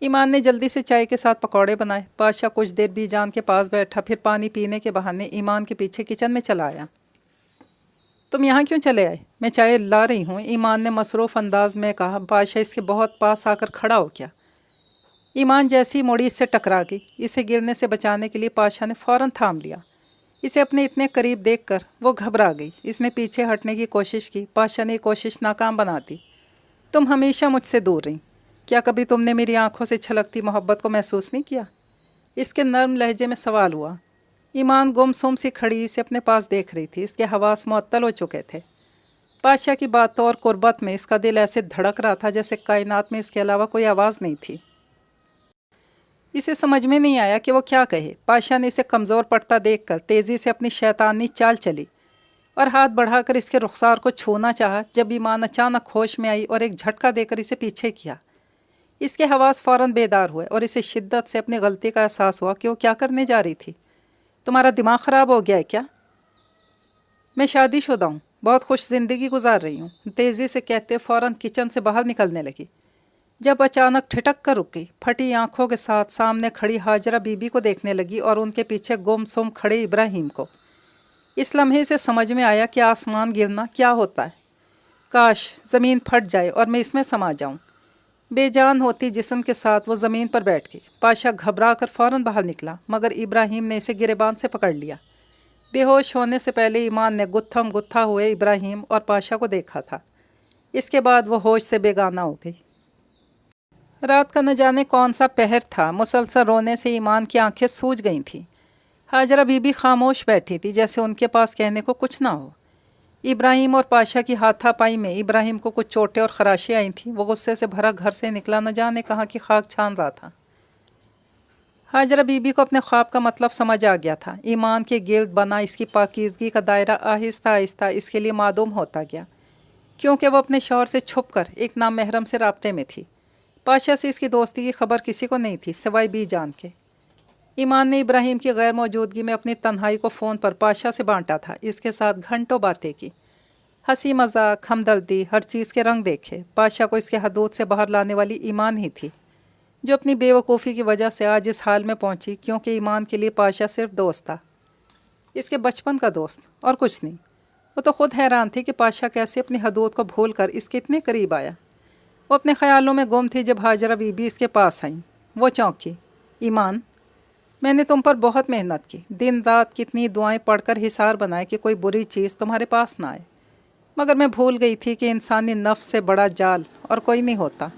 ایمان نے جلدی سے چائے کے ساتھ پکوڑے بنائے۔ پاشا کچھ دیر بی جان کے پاس بیٹھا، پھر پانی پینے کے بہانے ایمان کے پیچھے کچن میں چلا آیا۔ تم یہاں کیوں چلے آئے؟ میں چائے لا رہی ہوں، ایمان نے مصروف انداز میں کہا۔ پاشا اس کے بہت پاس آ کر کھڑا ہو گیا۔ ایمان جیسی موڑی اس سے ٹکرا گئی۔ اسے گرنے سے بچانے کے لیے پاشا نے فوراً تھام لیا۔ اسے اپنے اتنے قریب دیکھ کر وہ گھبرا گئی۔ اس نے پیچھے ہٹنے کی کوشش کی۔ پاشا نے کوشش ناکام بنا دی۔ تم ہمیشہ مجھ سے دور رہیں، کیا کبھی تم نے میری آنکھوں سے چھلکتی محبت کو محسوس نہیں کیا؟ اس کے نرم لہجے میں سوال ہوا۔ ایمان گم سم سی کھڑی اسے اپنے پاس دیکھ رہی تھی۔ اس کے حواس معطل ہو چکے تھے۔ پاشا کی باتوں اور قربت میں اس کا دل ایسے دھڑک رہا تھا جیسے کائنات میں اس کے علاوہ کوئی آواز نہیں تھی۔ اسے سمجھ میں نہیں آیا کہ وہ کیا کہے۔ پاشا نے اسے کمزور پڑتا دیکھ کر تیزی سے اپنی شیطانی چال چلی اور ہاتھ بڑھا کر اس کے رخسار کو چھونا چاہا، جب ایمان اچانک ہوش میں آئی اور ایک جھٹکا دے کر اسے پیچھے کیا۔ اس کے حواس فوراً بیدار ہوئے اور اسے شدت سے اپنی غلطی کا احساس ہوا کہ وہ کیا کرنے جا رہی تھی۔ تمہارا دماغ خراب ہو گیا ہے کیا؟ میں شادی شدہ ہوں، بہت خوش زندگی گزار رہی ہوں، تیزی سے کہتے فوراً کچن سے باہر نکلنے لگی، جب اچانک ٹھٹک کر رک گئی۔ پھٹی آنکھوں کے ساتھ سامنے کھڑی ہاجرہ بی بی کو دیکھنے لگی اور ان کے پیچھے گم سم کھڑے ابراہیم کو۔ اس لمحے سے سمجھ میں آیا کہ آسمان گرنا کیا ہوتا ہے۔ کاش زمین پھٹ جائے اور میں اس میں سما جاؤں۔ بے جان ہوتی جسم کے ساتھ وہ زمین پر بیٹھ گئی۔ پاشا گھبرا کر فوراً باہر نکلا، مگر ابراہیم نے اسے گریبان سے پکڑ لیا۔ بے ہوش ہونے سے پہلے ایمان نے گتھم گتھا ہوئے ابراہیم اور پاشا کو دیکھا تھا۔ اس کے بعد وہ ہوش سے بیگانہ ہو گئی۔ رات کا نہ جانے کون سا پہر تھا، مسلسل رونے سے ایمان کی آنکھیں سوج گئی تھیں۔ ہاجرہ بی بی خاموش بیٹھی تھی، جیسے ان کے پاس کہنے کو کچھ نہ ہو۔ ابراہیم اور پاشا کی ہاتھا پائی میں ابراہیم کو کچھ چوٹیں اور خراشیں آئی تھیں۔ وہ غصے سے بھرا گھر سے نکلا، نہ جانے کہاں کی خاک چھان رہا تھا۔ ہاجرہ بی بی کو اپنے خواب کا مطلب سمجھ آ گیا تھا۔ ایمان کے گرد بنا اس کی پاکیزگی کا دائرہ آہستہ آہستہ اس کے لیے معدوم ہوتا گیا، کیونکہ وہ اپنے شوہر سے چھپ کر ایک نامحرم سے رابطے میں تھی۔ پاشا سے اس کی دوستی کی خبر کسی کو نہیں تھی سوائے بی جان کے۔ ایمان نے ابراہیم کی غیر موجودگی میں اپنی تنہائی کو فون پر پاشا سے بانٹا تھا۔ اس کے ساتھ گھنٹوں باتیں کی، ہنسی مذاق، ہمدردی، ہر چیز کے رنگ دیکھے۔ پاشا کو اس کے حدود سے باہر لانے والی ایمان ہی تھی، جو اپنی بے وقوفی کی وجہ سے آج اس حال میں پہنچی، کیونکہ ایمان کے لیے پاشا صرف دوست تھا، اس کے بچپن کا دوست، اور کچھ نہیں۔ وہ تو خود حیران تھی کہ پاشا کیسے اپنی حدود کو بھول کر اس کے اتنے قریب آیا۔ وہ اپنے خیالوں میں گم تھی جب ہاجرہ بی بی اس کے پاس آئیں۔ وہ چونکی۔ ایمان، میں نے تم پر بہت محنت کی، دن رات کتنی دعائیں پڑھ کر حصار بنائے کہ کوئی بری چیز تمہارے پاس نہ آئے، مگر میں بھول گئی تھی کہ انسانی نفس سے بڑا جال اور کوئی نہیں ہوتا۔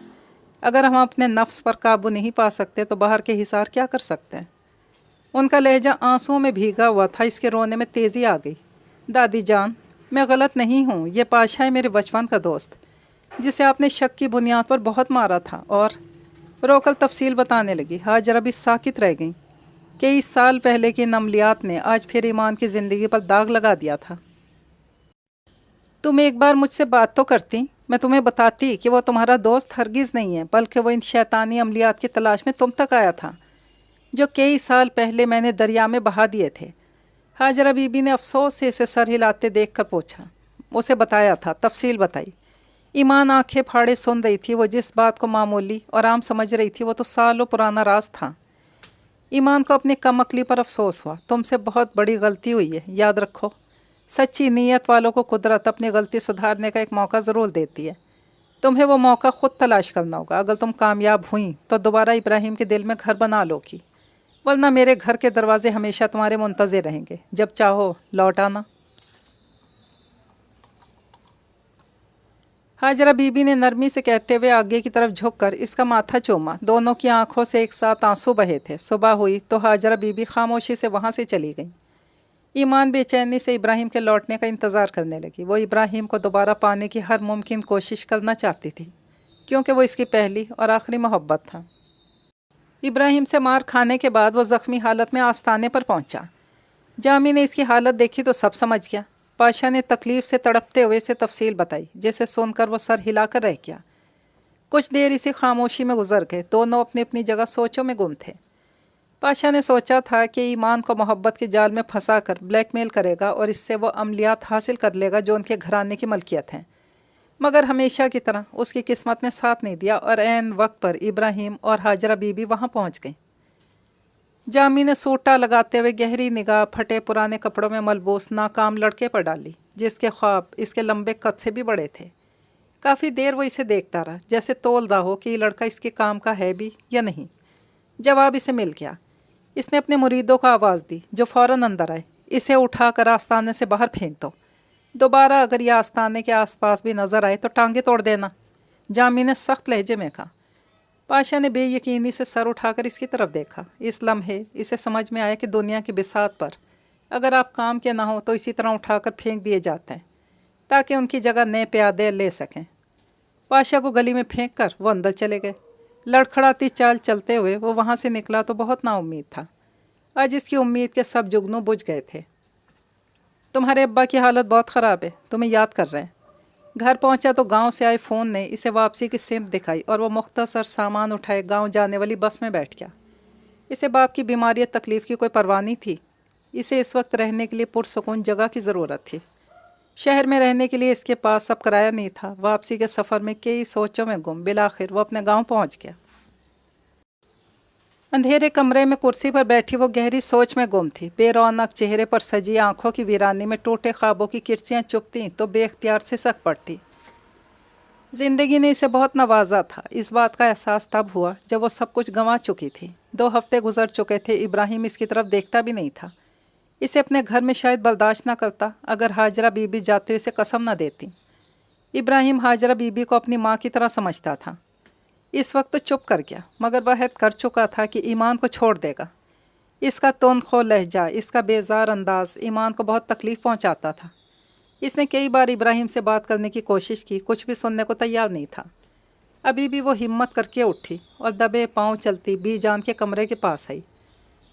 اگر ہم اپنے نفس پر قابو نہیں پا سکتے تو باہر کے حصار کیا کر سکتے ہیں؟ ان کا لہجہ آنسوؤں میں بھیگا ہوا تھا۔ اس کے رونے میں تیزی آ گئی۔ دادی جان، میں غلط نہیں ہوں، یہ پاشا ہے، میرے بچپن کا دوست، جسے آپ نے شک کی بنیاد پر بہت مارا تھا۔ اور رو کر تفصیل بتانے لگی۔ ہاجرہ بھی ساکت رہ گئیں۔ 23 سال پہلے کی ان عملیات نے آج پھر ایمان کی زندگی پر داغ لگا دیا تھا۔ تم ایک بار مجھ سے بات تو کرتی، میں تمہیں بتاتی کہ وہ تمہارا دوست ہرگز نہیں ہے، بلکہ وہ ان شیطانی عملیات کی تلاش میں تم تک آیا تھا، جو کئی سال پہلے میں نے دریا میں بہا دیے تھے۔ ہاجرہ بی بی نے افسوس سے اسے سر ہلاتے دیکھ کر پوچھا۔ اسے بتایا تھا، تفصیل بتائی۔ ایمان آنکھیں پھاڑے سن رہی تھی۔ وہ جس بات کو معمولی اور عام سمجھ رہی تھی وہ تو سالوں پرانا راز تھا۔ ایمان کو اپنی کم عقلی پر افسوس ہوا۔ تم سے بہت بڑی غلطی ہوئی ہے، یاد رکھو۔ سچی نیت والوں کو قدرت اپنی غلطی سدھارنے کا ایک موقع ضرور دیتی ہے۔ تمہیں وہ موقع خود تلاش کرنا ہوگا۔ اگر تم کامیاب ہوئیں تو دوبارہ ابراہیم کے دل میں گھر بنا لو گی، ورنہ میرے گھر کے دروازے ہمیشہ تمہارے منتظر رہیں گے، جب چاہو لوٹ آنا۔ ہاجرہ بی بی نے نرمی سے کہتے ہوئے آگے کی طرف جھک کر اس کا ماتھا چوما۔ دونوں کی آنکھوں سے ایک ساتھ آنسو بہے تھے۔ صبح ہوئی تو ہاجرہ بی بی خاموشی سے وہاں سے چلی گئیں۔ ایمان بے چینی سے ابراہیم کے لوٹنے کا انتظار کرنے لگی۔ وہ ابراہیم کو دوبارہ پانے کی ہر ممکن کوشش کرنا چاہتی تھی، کیونکہ وہ اس کی پہلی اور آخری محبت تھا۔ ابراہیم سے مار کھانے کے بعد وہ زخمی حالت میں آستانے پر پہنچا۔ جامی نے اس کی حالت دیکھی تو سب سمجھ گیا۔ پاشا نے تکلیف سے تڑپتے ہوئے اسے تفصیل بتائی، جسے سن کر وہ سر ہلا کر رہ گیا۔ کچھ دیر اسی خاموشی میں گزر گئے۔ دونوں اپنی اپنی جگہ سوچوں میں گم تھے۔ پاشا نے سوچا تھا کہ ایمان کو محبت کے جال میں پھنسا کر بلیک میل کرے گا اور اس سے وہ عملیات حاصل کر لے گا جو ان کے گھرانے کی ملکیت ہیں، مگر ہمیشہ کی طرح اس کی قسمت نے ساتھ نہیں دیا اور عین وقت پر ابراہیم اور ہاجرہ بی بی وہاں پہنچ گئیں۔ جامی نے سوٹا لگاتے ہوئے گہری نگاہ پھٹے پرانے کپڑوں میں ملبوس ناکام لڑکے پر ڈالی، جس کے خواب اس کے لمبے قد سے بھی بڑے تھے۔ کافی دیر وہ اسے دیکھتا رہا، جیسے تول رہا ہو کہ یہ لڑکا اس کے کام کا ہے بھی یا نہیں۔ جواب اسے مل گیا۔ اس نے اپنے مریدوں کو آواز دی جو فوراً اندر آئے، اسے اٹھا کر آستانے سے باہر پھینک دو، دوبارہ اگر یہ آستانے کے آس پاس بھی نظر آئے تو ٹانگیں توڑ دینا، جامی نے سخت لہجے میں کہا۔ پاشا نے بے یقینی سے سر اٹھا کر اس کی طرف دیکھا۔ اس لمحے اسے سمجھ میں آیا کہ دنیا کی بساط پر اگر آپ کام کے نہ ہوں تو اسی طرح اٹھا کر پھینک دیے جاتے ہیں تاکہ ان کی جگہ نئے پیادے لے سکیں۔ پاشا کو گلی میں پھینک کر وہ اندر چلے گئے۔ لڑکھڑاتی چال چلتے ہوئے وہ وہاں سے نکلا تو بہت نا امید تھا۔ آج اس کی امید کے سب جگنوں بجھ گئے تھے۔ تمہارے ابا کی حالت بہت خراب ہے، تمہیں یاد کر رہے ہیں۔ گھر پہنچا تو گاؤں سے آئے فون نے اسے واپسی کی سمت دکھائی اور وہ مختصر سامان اٹھائے گاؤں جانے والی بس میں بیٹھ گیا۔ اسے باپ کی بیماری یا تکلیف کی کوئی پرواہ نہیں تھی۔ اسے اس وقت رہنے کے لیے پرسکون جگہ کی ضرورت تھی۔ شہر میں رہنے کے لیے اس کے پاس اب کرایہ نہیں تھا۔ واپسی کے سفر میں کئی سوچوں میں گم بالآخر وہ اپنے گاؤں پہنچ گیا۔ اندھیرے کمرے میں کرسی پر بیٹھی وہ گہری سوچ میں گم تھی۔ بے رونق چہرے پر سجی آنکھوں کی ویرانی میں ٹوٹے خوابوں کی کرچیاں چپتیں تو بے اختیار سسک پڑتی۔ زندگی نے اسے بہت نوازا تھا، اس بات کا احساس تب ہوا جب وہ سب کچھ گنوا چکی تھی۔ 2 ہفتے گزر چکے تھے، ابراہیم اس کی طرف دیکھتا بھی نہیں تھا۔ اسے اپنے گھر میں شاید برداشت نہ کرتا اگر ہاجرہ بی بی جاتے ہوئے اسے قسم نہ دیتی۔ ابراہیم ہاجرہ بی بی کو اپنی ماں کی طرح سمجھتا تھا۔ اس وقت تو چپ کر گیا، مگر وہ عہد کر چکا تھا کہ ایمان کو چھوڑ دے گا۔ اس کا تند خو لہجہ، اس کا بیزار انداز ایمان کو بہت تکلیف پہنچاتا تھا۔ اس نے کئی بار ابراہیم سے بات کرنے کی کوشش کی، کچھ بھی سننے کو تیار نہیں تھا۔ ابھی بھی وہ ہمت کر کے اٹھی اور دبے پاؤں چلتی بی جان کے کمرے کے پاس آئی۔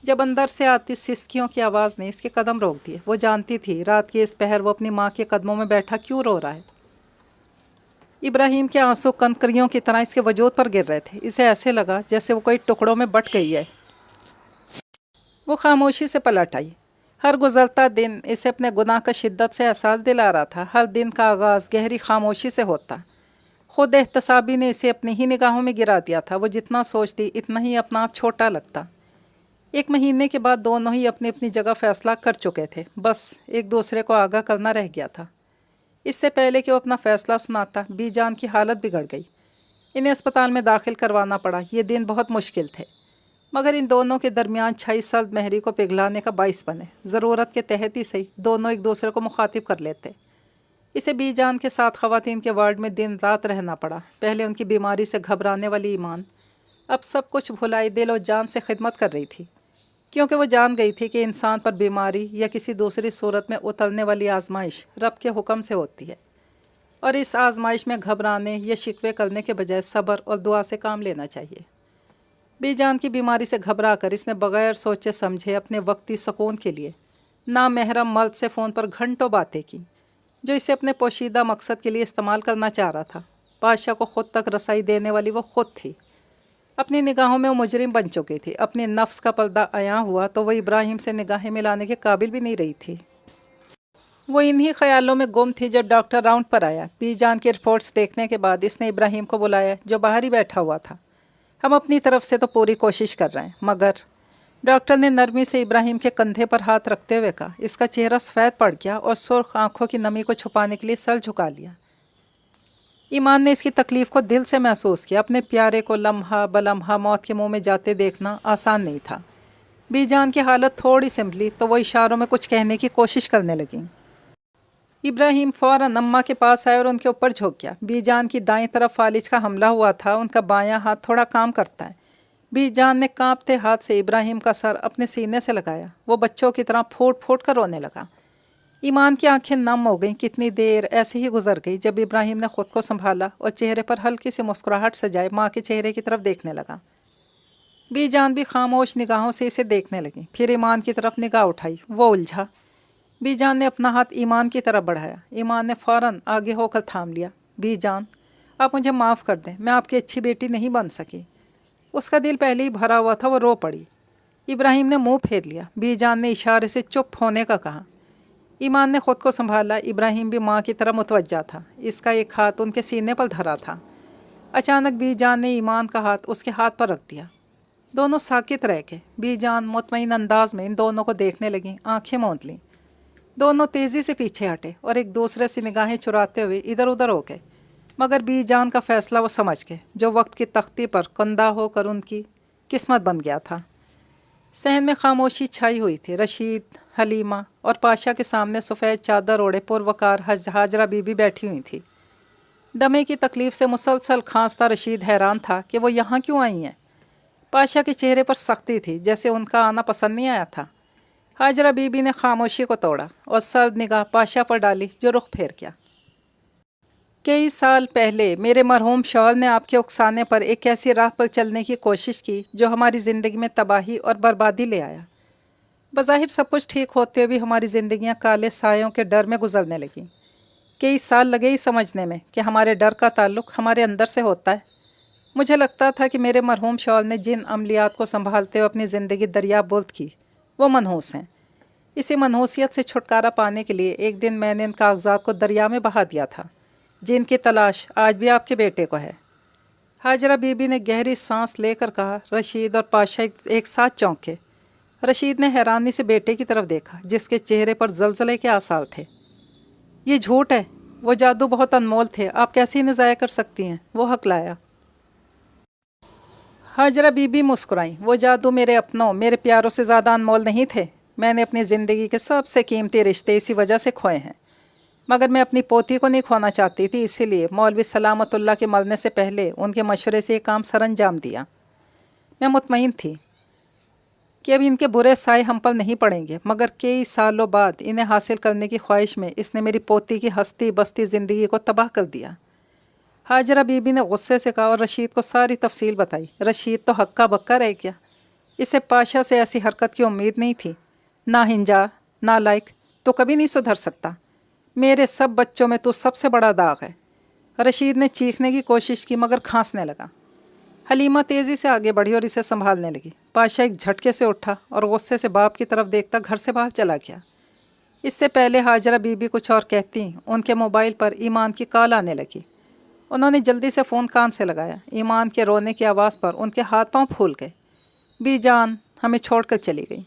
جب اندر سے آتی سسکیوں کی آواز نے اس کے قدم روک دیے۔ وہ جانتی تھی رات کے اس پہر وہ اپنی ماں کے قدموں میں بیٹھا کیوں رو رہا ہے۔ ابراہیم کے آنسو کنکریوں کی طرح اس کے وجود پر گر رہے تھے۔ اسے ایسے لگا جیسے وہ کئی ٹکڑوں میں بٹ گئی ہے۔ وہ خاموشی سے پلٹ آئی۔ ہر گزرتا دن اسے اپنے گناہ کا شدت سے احساس دلا رہا تھا۔ ہر دن کا آغاز گہری خاموشی سے ہوتا۔ خود احتسابی نے اسے اپنی ہی نگاہوں میں گرا دیا تھا۔ وہ جتنا سوچتی اتنا ہی اپنا آپ چھوٹا لگتا۔ 1 مہینے کے بعد دونوں ہی اپنی اپنی جگہ فیصلہ کر چکے تھے، بس ایک دوسرے کو آگاہ کرنا رہ گیا تھا۔ اس سے پہلے کہ وہ اپنا فیصلہ سناتا، بی جان کی حالت بگڑ گئی۔ انہیں اسپتال میں داخل کروانا پڑا۔ یہ دن بہت مشکل تھے، مگر ان دونوں کے درمیان چھائی سرد مہری کو پگھلانے کا باعث بنے۔ ضرورت کے تحت ہی صحیح دونوں ایک دوسرے کو مخاطب کر لیتے۔ اسے بی جان کے ساتھ خواتین کے وارڈ میں دن رات رہنا پڑا۔ پہلے ان کی بیماری سے گھبرانے والی ایمان اب سب کچھ بھلائی دل و جان سے خدمت کر رہی تھی، کیونکہ وہ جان گئی تھی کہ انسان پر بیماری یا کسی دوسری صورت میں اترنے والی آزمائش رب کے حکم سے ہوتی ہے، اور اس آزمائش میں گھبرانے یا شکوے کرنے کے بجائے صبر اور دعا سے کام لینا چاہیے۔ بی جان کی بیماری سے گھبرا کر اس نے بغیر سوچے سمجھے اپنے وقتی سکون کے لیے نامحرم مرد سے فون پر گھنٹوں باتیں کی، جو اسے اپنے پوشیدہ مقصد کے لیے استعمال کرنا چاہ رہا تھا۔ بادشاہ کو خود تک رسائی دینے والی وہ خود تھی۔ اپنی نگاہوں میں وہ مجرم بن چکی تھی۔ اپنے نفس کا پردہ عیاں ہوا تو وہ ابراہیم سے نگاہیں ملانے کے قابل بھی نہیں رہی تھی۔ وہ انہی خیالوں میں گم تھی جب ڈاکٹر راؤنڈ پر آیا۔ بی جان کی رپورٹس دیکھنے کے بعد اس نے ابراہیم کو بلایا جو باہر ہی بیٹھا ہوا تھا۔ ہم اپنی طرف سے تو پوری کوشش کر رہے ہیں، مگر ڈاکٹر نے نرمی سے ابراہیم کے کندھے پر ہاتھ رکھتے ہوئے کہا۔ اس کا چہرہ سفید پڑ گیا اور سرخ آنکھوں کی نمی کو چھپانے کے لیے سر جھکا لیا۔ ایمان نے اس کی تکلیف کو دل سے محسوس کیا۔ اپنے پیارے کو لمحہ بلمحہ موت کے منہ میں جاتے دیکھنا آسان نہیں تھا۔ بی جان کی حالت تھوڑی سنبھلی تو وہ اشاروں میں کچھ کہنے کی کوشش کرنے لگیں۔ ابراہیم فوراً اماں کے پاس آئے اور ان کے اوپر جھک گیا۔ بی جان کی دائیں طرف فالج کا حملہ ہوا تھا، ان کا بایاں ہاتھ تھوڑا کام کرتا ہے۔ بی جان نے کانپتے ہاتھ سے ابراہیم کا سر اپنے سینے سے لگایا۔ وہ بچوں کی طرح پھوٹ پھوٹ کر رونے لگا۔ ایمان کی آنکھیں نم ہو گئیں۔ کتنی دیر ایسے ہی گزر گئی جب ابراہیم نے خود کو سنبھالا اور چہرے پر ہلکی سی مسکراہٹ سجائے ماں کے چہرے کی طرف دیکھنے لگا۔ بی جان بھی خاموش نگاہوں سے اسے دیکھنے لگی، پھر ایمان کی طرف نگاہ اٹھائی۔ وہ الجھا۔ بی جان نے اپنا ہاتھ ایمان کی طرف بڑھایا۔ ایمان نے فوراً آگے ہو کر تھام لیا۔ بی جان، آپ مجھے معاف کر دیں، میں آپ کی اچھی بیٹی نہیں بن سکی۔ اس کا دل پہلے ہی بھرا ہوا تھا، وہ رو پڑی۔ ابراہیم نے منہ پھیر لیا۔ بی جان نے اشارے سے چپ ہونے کا کہا۔ ایمان نے خود کو سنبھالا۔ ابراہیم بھی ماں کی طرح متوجہ تھا، اس کا ایک ہاتھ ان کے سینے پر دھرا تھا۔ اچانک بی جان نے ایمان کا ہاتھ اس کے ہاتھ پر رکھ دیا۔ دونوں ساکت رہ گئے۔ بی جان مطمئن انداز میں ان دونوں کو دیکھنے لگیں، آنکھیں موند لیں۔ دونوں تیزی سے پیچھے ہٹے اور ایک دوسرے سے نگاہیں چراتے ہوئے ادھر ادھر ہو گئے، مگر بی جان کا فیصلہ وہ سمجھ گئے جو وقت کی تختی پر کندہ ہو کر ان کی قسمت بن گیا تھا۔ صحن میں خاموشی چھائی ہوئی تھی۔ رشید، حلیمہ اور پاشا کے سامنے سفید چادر اوڑھے پروقار ہاجرہ بی بی بیٹھی ہوئی تھی۔ دمے کی تکلیف سے مسلسل کھانستا رشید حیران تھا کہ وہ یہاں کیوں آئی ہیں۔ پاشا کے چہرے پر سختی تھی، جیسے ان کا آنا پسند نہیں آیا تھا۔ ہاجرہ بی بی نے خاموشی کو توڑا اور سرد نگاہ پاشا پر ڈالی جو رخ پھیر گیا۔ کئی سال پہلے میرے مرحوم شوہر نے آپ کے اکسانے پر ایک ایسی راہ پر چلنے کی کوشش کی جو ہماری زندگی میں تباہی اور بربادی لے آیا۔ بظاہر سب کچھ ٹھیک ہوتے ہوئے بھی ہماری زندگیاں کالے سایوں کے ڈر میں گزرنے لگیں۔ کئی سال لگے ہی سمجھنے میں کہ ہمارے ڈر کا تعلق ہمارے اندر سے ہوتا ہے۔ مجھے لگتا تھا کہ میرے مرحوم شوہر نے جن عملیات کو سنبھالتے ہوئے اپنی زندگی دریا بولد کی وہ منحوس ہیں۔ اسی منحوسیت سے چھٹکارا پانے کے لیے ایک دن میں نے ان کاغذات کو دریا میں بہا دیا تھا، جن کی تلاش آج بھی آپ کے بیٹے کو ہے۔ ہاجرہ بی بی نے گہری سانس لے کر کہا۔ رشید اور پاشا ایک ساتھ چونکے۔ رشید نے حیرانی سے بیٹے کی طرف دیکھا جس کے چہرے پر زلزلے کے آثار تھے۔ یہ جھوٹ ہے، وہ جادو بہت انمول تھے، آپ کیسے انہیں ضائع کر سکتی ہیں؟ وہ ہکلایا۔ Hajra be be مسکرائیں۔ وہ جادو میرے اپنوں، میرے پیاروں سے زیادہ انمول نہیں تھے۔ میں نے اپنی زندگی کے سب سے قیمتی رشتے اسی وجہ سے کھوئے ہیں، مگر میں اپنی پوتی کو نہیں کھونا چاہتی تھی، اسی لیے مولوی سلامت اللہ کے مرنے سے پہلے ان کے مشورے سے یہ کام سر انجام دیا۔ میں مطمئن تھی کہ اب ان کے برے سائے ہم پر نہیں پڑیں گے، مگر کئی سالوں بعد انہیں حاصل کرنے کی خواہش میں اس نے میری پوتی کی ہستی بستی زندگی کو تباہ کر دیا۔ ہاجرہ بی بی نے غصے سے کہا اور رشید کو ساری تفصیل بتائی۔ رشید تو ہکا بکا رہ گیا۔ اسے پاشا سے ایسی حرکت کی امید نہیں تھی۔ ناہنجار، نالائق، تو کبھی نہیں سدھر سکتا۔ میرے سب بچوں میں تو سب سے بڑا داغ ہے۔ رشید نے چیخنے کی کوشش کی مگر کھانسنے لگا۔ حلیمہ تیزی سے آگے بڑھی اور اسے سنبھالنے لگی۔ پاشا ایک جھٹکے سے اٹھا اور غصے سے باپ کی طرف دیکھتا گھر سے باہر چلا گیا۔ اس سے پہلے ہاجرہ بی بی کچھ اور کہتی، ان کے موبائل پر ایمان کی کال آنے لگی۔ انہوں نے جلدی سے فون کان سے لگایا۔ ایمان کے رونے کی آواز پر ان کے ہاتھ پاؤں پھول گئے۔ بی جان ہمیں چھوڑ کر چلی گئی،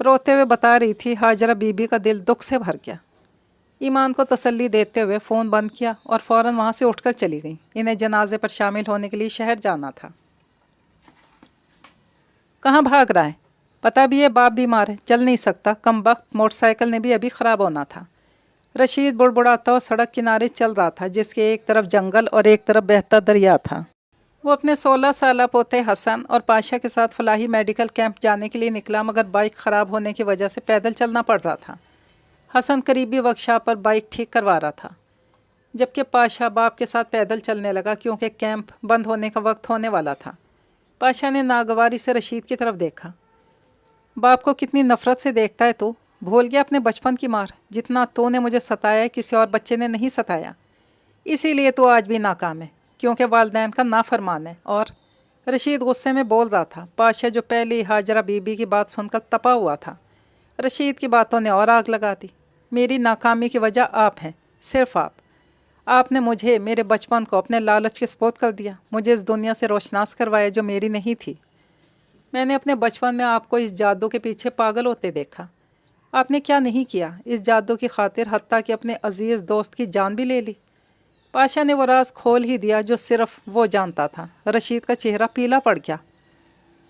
روتے ہوئے بتا رہی تھی۔ ہاجرہ بی بی کا دل دکھ سے بھر گیا۔ ایمان کو تسلی دیتے ہوئے فون بند کیا اور فوراً وہاں سے اٹھ کر چلی گئی۔ انہیں جنازے پر شامل ہونے کے لیے شہر جانا تھا۔ کہاں بھاگ رہا ہے؟ پتہ بھی ہے باپ بیمار ہے، چل نہیں سکتا، کم بخت موٹر سائیکل نے بھی ابھی خراب ہونا تھا۔ رشید بڑبڑاتا ہوا سڑک کنارے چل رہا تھا جس کے ایک طرف جنگل اور ایک طرف بہتا دریا تھا۔ وہ اپنے 16 سالہ پوتے حسن اور پاشا کے ساتھ فلاحی میڈیکل کیمپ جانے کے لیے نکلا، مگر بائک خراب ہونے کی وجہ سے پیدل چلنا پڑ رہا تھا۔ حسن قریبی ورکشاپ پر بائک ٹھیک کروا رہا تھا، جبکہ پاشا باپ کے ساتھ پیدل چلنے لگا کیونکہ کیمپ بند ہونے کا وقت ہونے والا تھا۔ پاشا نے ناگواری سے رشید کی طرف دیکھا۔ باپ کو کتنی نفرت سے دیکھتا ہے تو، بھول گیا اپنے بچپن کی مار؟ جتنا تو نے مجھے ستایا ہے کسی اور بچے نے نہیں ستایا، اسی لیے تو آج بھی ناکام ہے، کیونکہ والدین کا نافرمان ہے۔ اور رشید غصے میں بول رہا تھا۔ پاشا جو پہلی ہاجرہ بی بی کی بات سن کر تپا ہوا تھا، رشید کی باتوں نے اور آگ لگا دی۔ میری ناکامی کی وجہ آپ ہیں، صرف آپ۔ آپ نے مجھے، میرے بچپن کو اپنے لالچ کے سپرد کر دیا، مجھے اس دنیا سے روشناس کروایا جو میری نہیں تھی۔ میں نے اپنے بچپن میں آپ کو اس جادو کے پیچھے پاگل ہوتے دیکھا۔ آپ نے کیا نہیں کیا اس جادو کی خاطر، حتیٰ کہ اپنے عزیز دوست کی جان بھی لے لی۔ پاشا نے وہ راز کھول ہی دیا جو صرف وہ جانتا تھا۔ رشید کا چہرہ پیلا پڑ گیا۔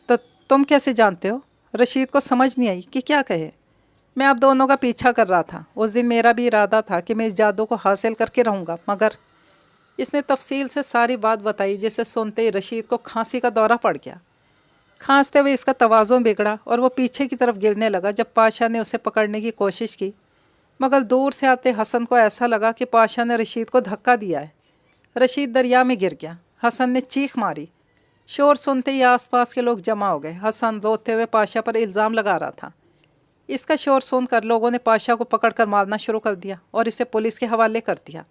تو تم کیسے جانتے ہو؟ رشید کو سمجھ نہیں آئی کہ کیا کہے۔ میں آپ دونوں کا پیچھا کر رہا تھا۔ اس دن میرا بھی ارادہ تھا کہ میں اس جادو کو حاصل کر کے رہوں گا، مگر اس نے تفصیل سے ساری بات بتائی جسے سنتے ہی رشید کو کھانسی کا دورہ پڑ گیا۔ کھانستے ہوئے اس کا توازن بگڑا اور وہ پیچھے کی طرف گرنے لگا جب پاشا نے اسے پکڑنے کی کوشش کی، مگر دور سے آتے حسن کو ایسا لگا کہ پاشا نے رشید کو دھکا دیا ہے۔ رشید دریا میں گر گیا۔ حسن نے چیخ ماری۔ شور سنتے ہی آس پاس کے لوگ جمع ہو گئے۔ حسن روتے ہوئے پاشا پر الزام لگا رہا تھا۔ اس کا شور سن کر لوگوں نے پاشا کو پکڑ کر مارنا شروع کر دیا اور اسے پولیس کے حوالے کر دیا۔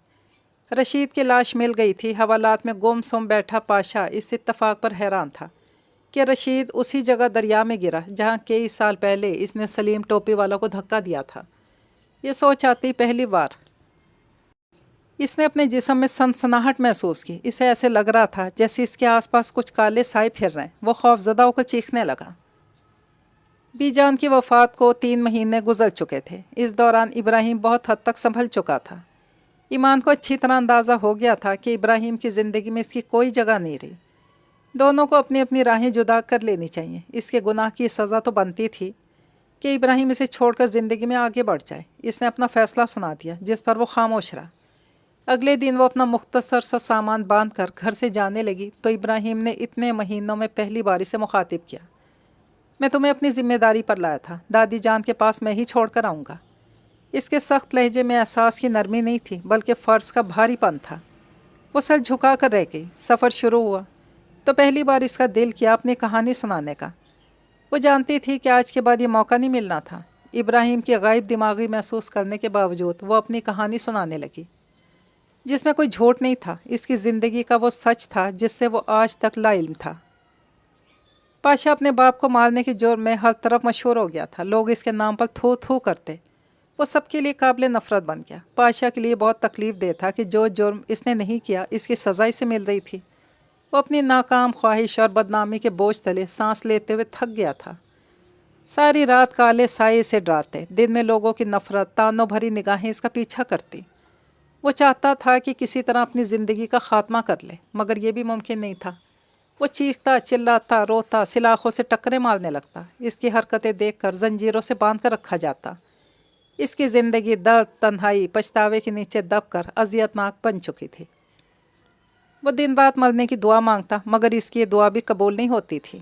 رشید کی لاش مل گئی تھی۔ حوالات میں گم سم بیٹھا پاشا اس اتفاق پر حیران تھا کہ رشید اسی جگہ دریا میں گرا جہاں کئی سال پہلے اس نے سلیم ٹوپی والا کو دھکا دیا تھا۔ یہ سوچ آتی پہلی بار اس نے اپنے جسم میں سنسناہٹ محسوس کی. اسے ایسے لگ رہا تھا جیسے اس کے آس پاس کچھ کالے سائے پھر رہے ہیں. وہ خوف زدہ ہو کر چیخنے لگا. بی جان کی وفات کو 3 مہینے گزر چکے تھے. اس دوران ابراہیم بہت حد تک سنبھل چکا تھا. ایمان کو اچھی طرح اندازہ ہو گیا تھا کہ ابراہیم کی زندگی میں اس کی کوئی جگہ نہیں رہی. دونوں کو اپنی اپنی راہیں جدا کر لینی چاہیے. اس کے گناہ کی سزا تو بنتی تھی کہ ابراہیم اسے چھوڑ کر زندگی میں آگے بڑھ جائے. اس نے اپنا فیصلہ سنا دیا جس پر وہ خاموش رہا. اگلے دن وہ اپنا مختصر سا سامان باندھ کر گھر سے جانے لگی تو ابراہیم نے اتنے مہینوں میں پہلی بار اسے مخاطب کیا. میں تمہیں اپنی ذمہ داری پر لایا تھا. دادی جان کے پاس میں ہی چھوڑ کر آؤں گا. اس کے سخت لہجے میں احساس کی نرمی نہیں تھی بلکہ فرض کا بھاری پن تھا. وہ سر جھکا کر رہ گئی. سفر شروع ہوا تو پہلی بار اس کا دل کیا اپنی کہانی سنانے کا. وہ جانتی تھی کہ آج کے بعد یہ موقع نہیں ملنا تھا. ابراہیم کی غائب دماغی محسوس کرنے کے باوجود وہ اپنی کہانی سنانے لگی جس میں کوئی جھوٹ نہیں تھا. اس کی زندگی کا وہ سچ تھا جس سے وہ آج تک لا علم تھا. پاشا اپنے باپ کو مارنے کے جرم میں ہر طرف مشہور ہو گیا تھا. لوگ اس کے نام پر تھو تھو کرتے. وہ سب کے لیے قابل نفرت بن گیا. پاشا کے لیے بہت تکلیف دہ تھا کہ جو جرم اس نے نہیں کیا اس کی سزا اسے مل رہی تھی. وہ اپنی ناکام خواہش اور بدنامی کے بوجھ تلے سانس لیتے ہوئے تھک گیا تھا. ساری رات کالے سائے اسے ڈراتے. دن میں لوگوں کی نفرت تانوں بھری نگاہیں اس کا پیچھا کرتی. وہ چاہتا تھا کہ کسی طرح اپنی زندگی کا خاتمہ کر لے مگر یہ بھی ممکن نہیں تھا. وہ چیختا چلاتا روتا سلاخوں سے ٹکریں مارنے لگتا. اس کی حرکتیں دیکھ کر زنجیروں سے باندھ کر رکھا جاتا. اس کی زندگی درد تنہائی پچھتاوے کے نیچے دب کر اذیت ناک بن چکی تھی. وہ دن رات مرنے کی دعا مانگتا مگر اس کی یہ دعا بھی قبول نہیں ہوتی تھی.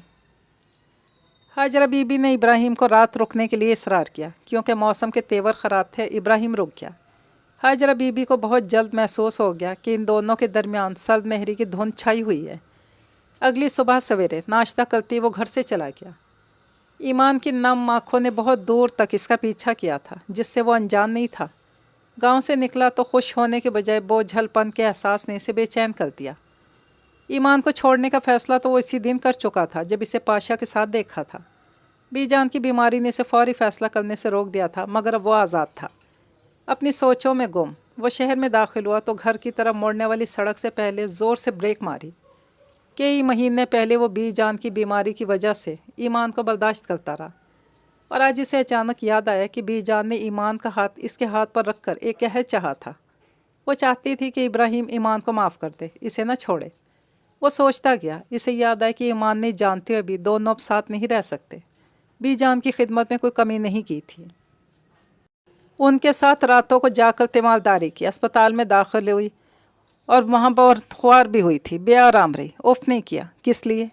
ہاجرہ بی بی نے ابراہیم کو رات رکنے کے لیے اصرار کیا. کیونکہ موسم کے تیور خراب تھے ابراہیم رک گیا. ہاجرہ بی بی کو بہت جلد محسوس ہو گیا کہ ان دونوں کے درمیان سرد مہری کی دھند چھائی ہوئی ہے. اگلی صبح سویرے ناشتہ کرتی وہ گھر سے چلا گیا. ایمان کی نم آنکھوں نے بہت دور تک اس کا پیچھا کیا تھا جس سے وہ انجان نہیں تھا. گاؤں سے نکلا تو خوش ہونے کے بجائے بوجھل پن کے احساس نے اسے بے چین کر دیا. ایمان کو چھوڑنے کا فیصلہ تو وہ اسی دن کر چکا تھا جب اسے پاشا کے ساتھ دیکھا تھا. بی جان کی بیماری نے اسے فوری فیصلہ کرنے سے روک دیا تھا مگر اب وہ آزاد تھا. اپنی سوچوں میں گم وہ شہر میں داخل ہوا تو گھر کی طرف موڑنے والی سڑک سے پہلے زور سے بریک ماری. کئی مہینے پہلے وہ بی جان کی بیماری کی وجہ سے ایمان کو برداشت کرتا رہا اور آج اسے اچانک یاد آیا کہ بی جان نے ایمان کا ہاتھ اس کے ہاتھ پر رکھ کر ایک عہد چاہا تھا. وہ چاہتی تھی کہ ابراہیم ایمان کو معاف کر دے اسے نہ چھوڑے. وہ سوچتا گیا. اسے یاد آیا کہ ایمان نے جانتے ہوئے بھی دونوں اب ساتھ نہیں رہ سکتے. بی جان کی خدمت میں کوئی کمی نہیں کی تھی. ان کے ساتھ راتوں کو جا کر تیمارداری کی. اسپتال میں داخل ہوئی اور وہاں بہت خوار بھی ہوئی تھی. بے آرام رہی. اف نہیں کیا. کس لیے؟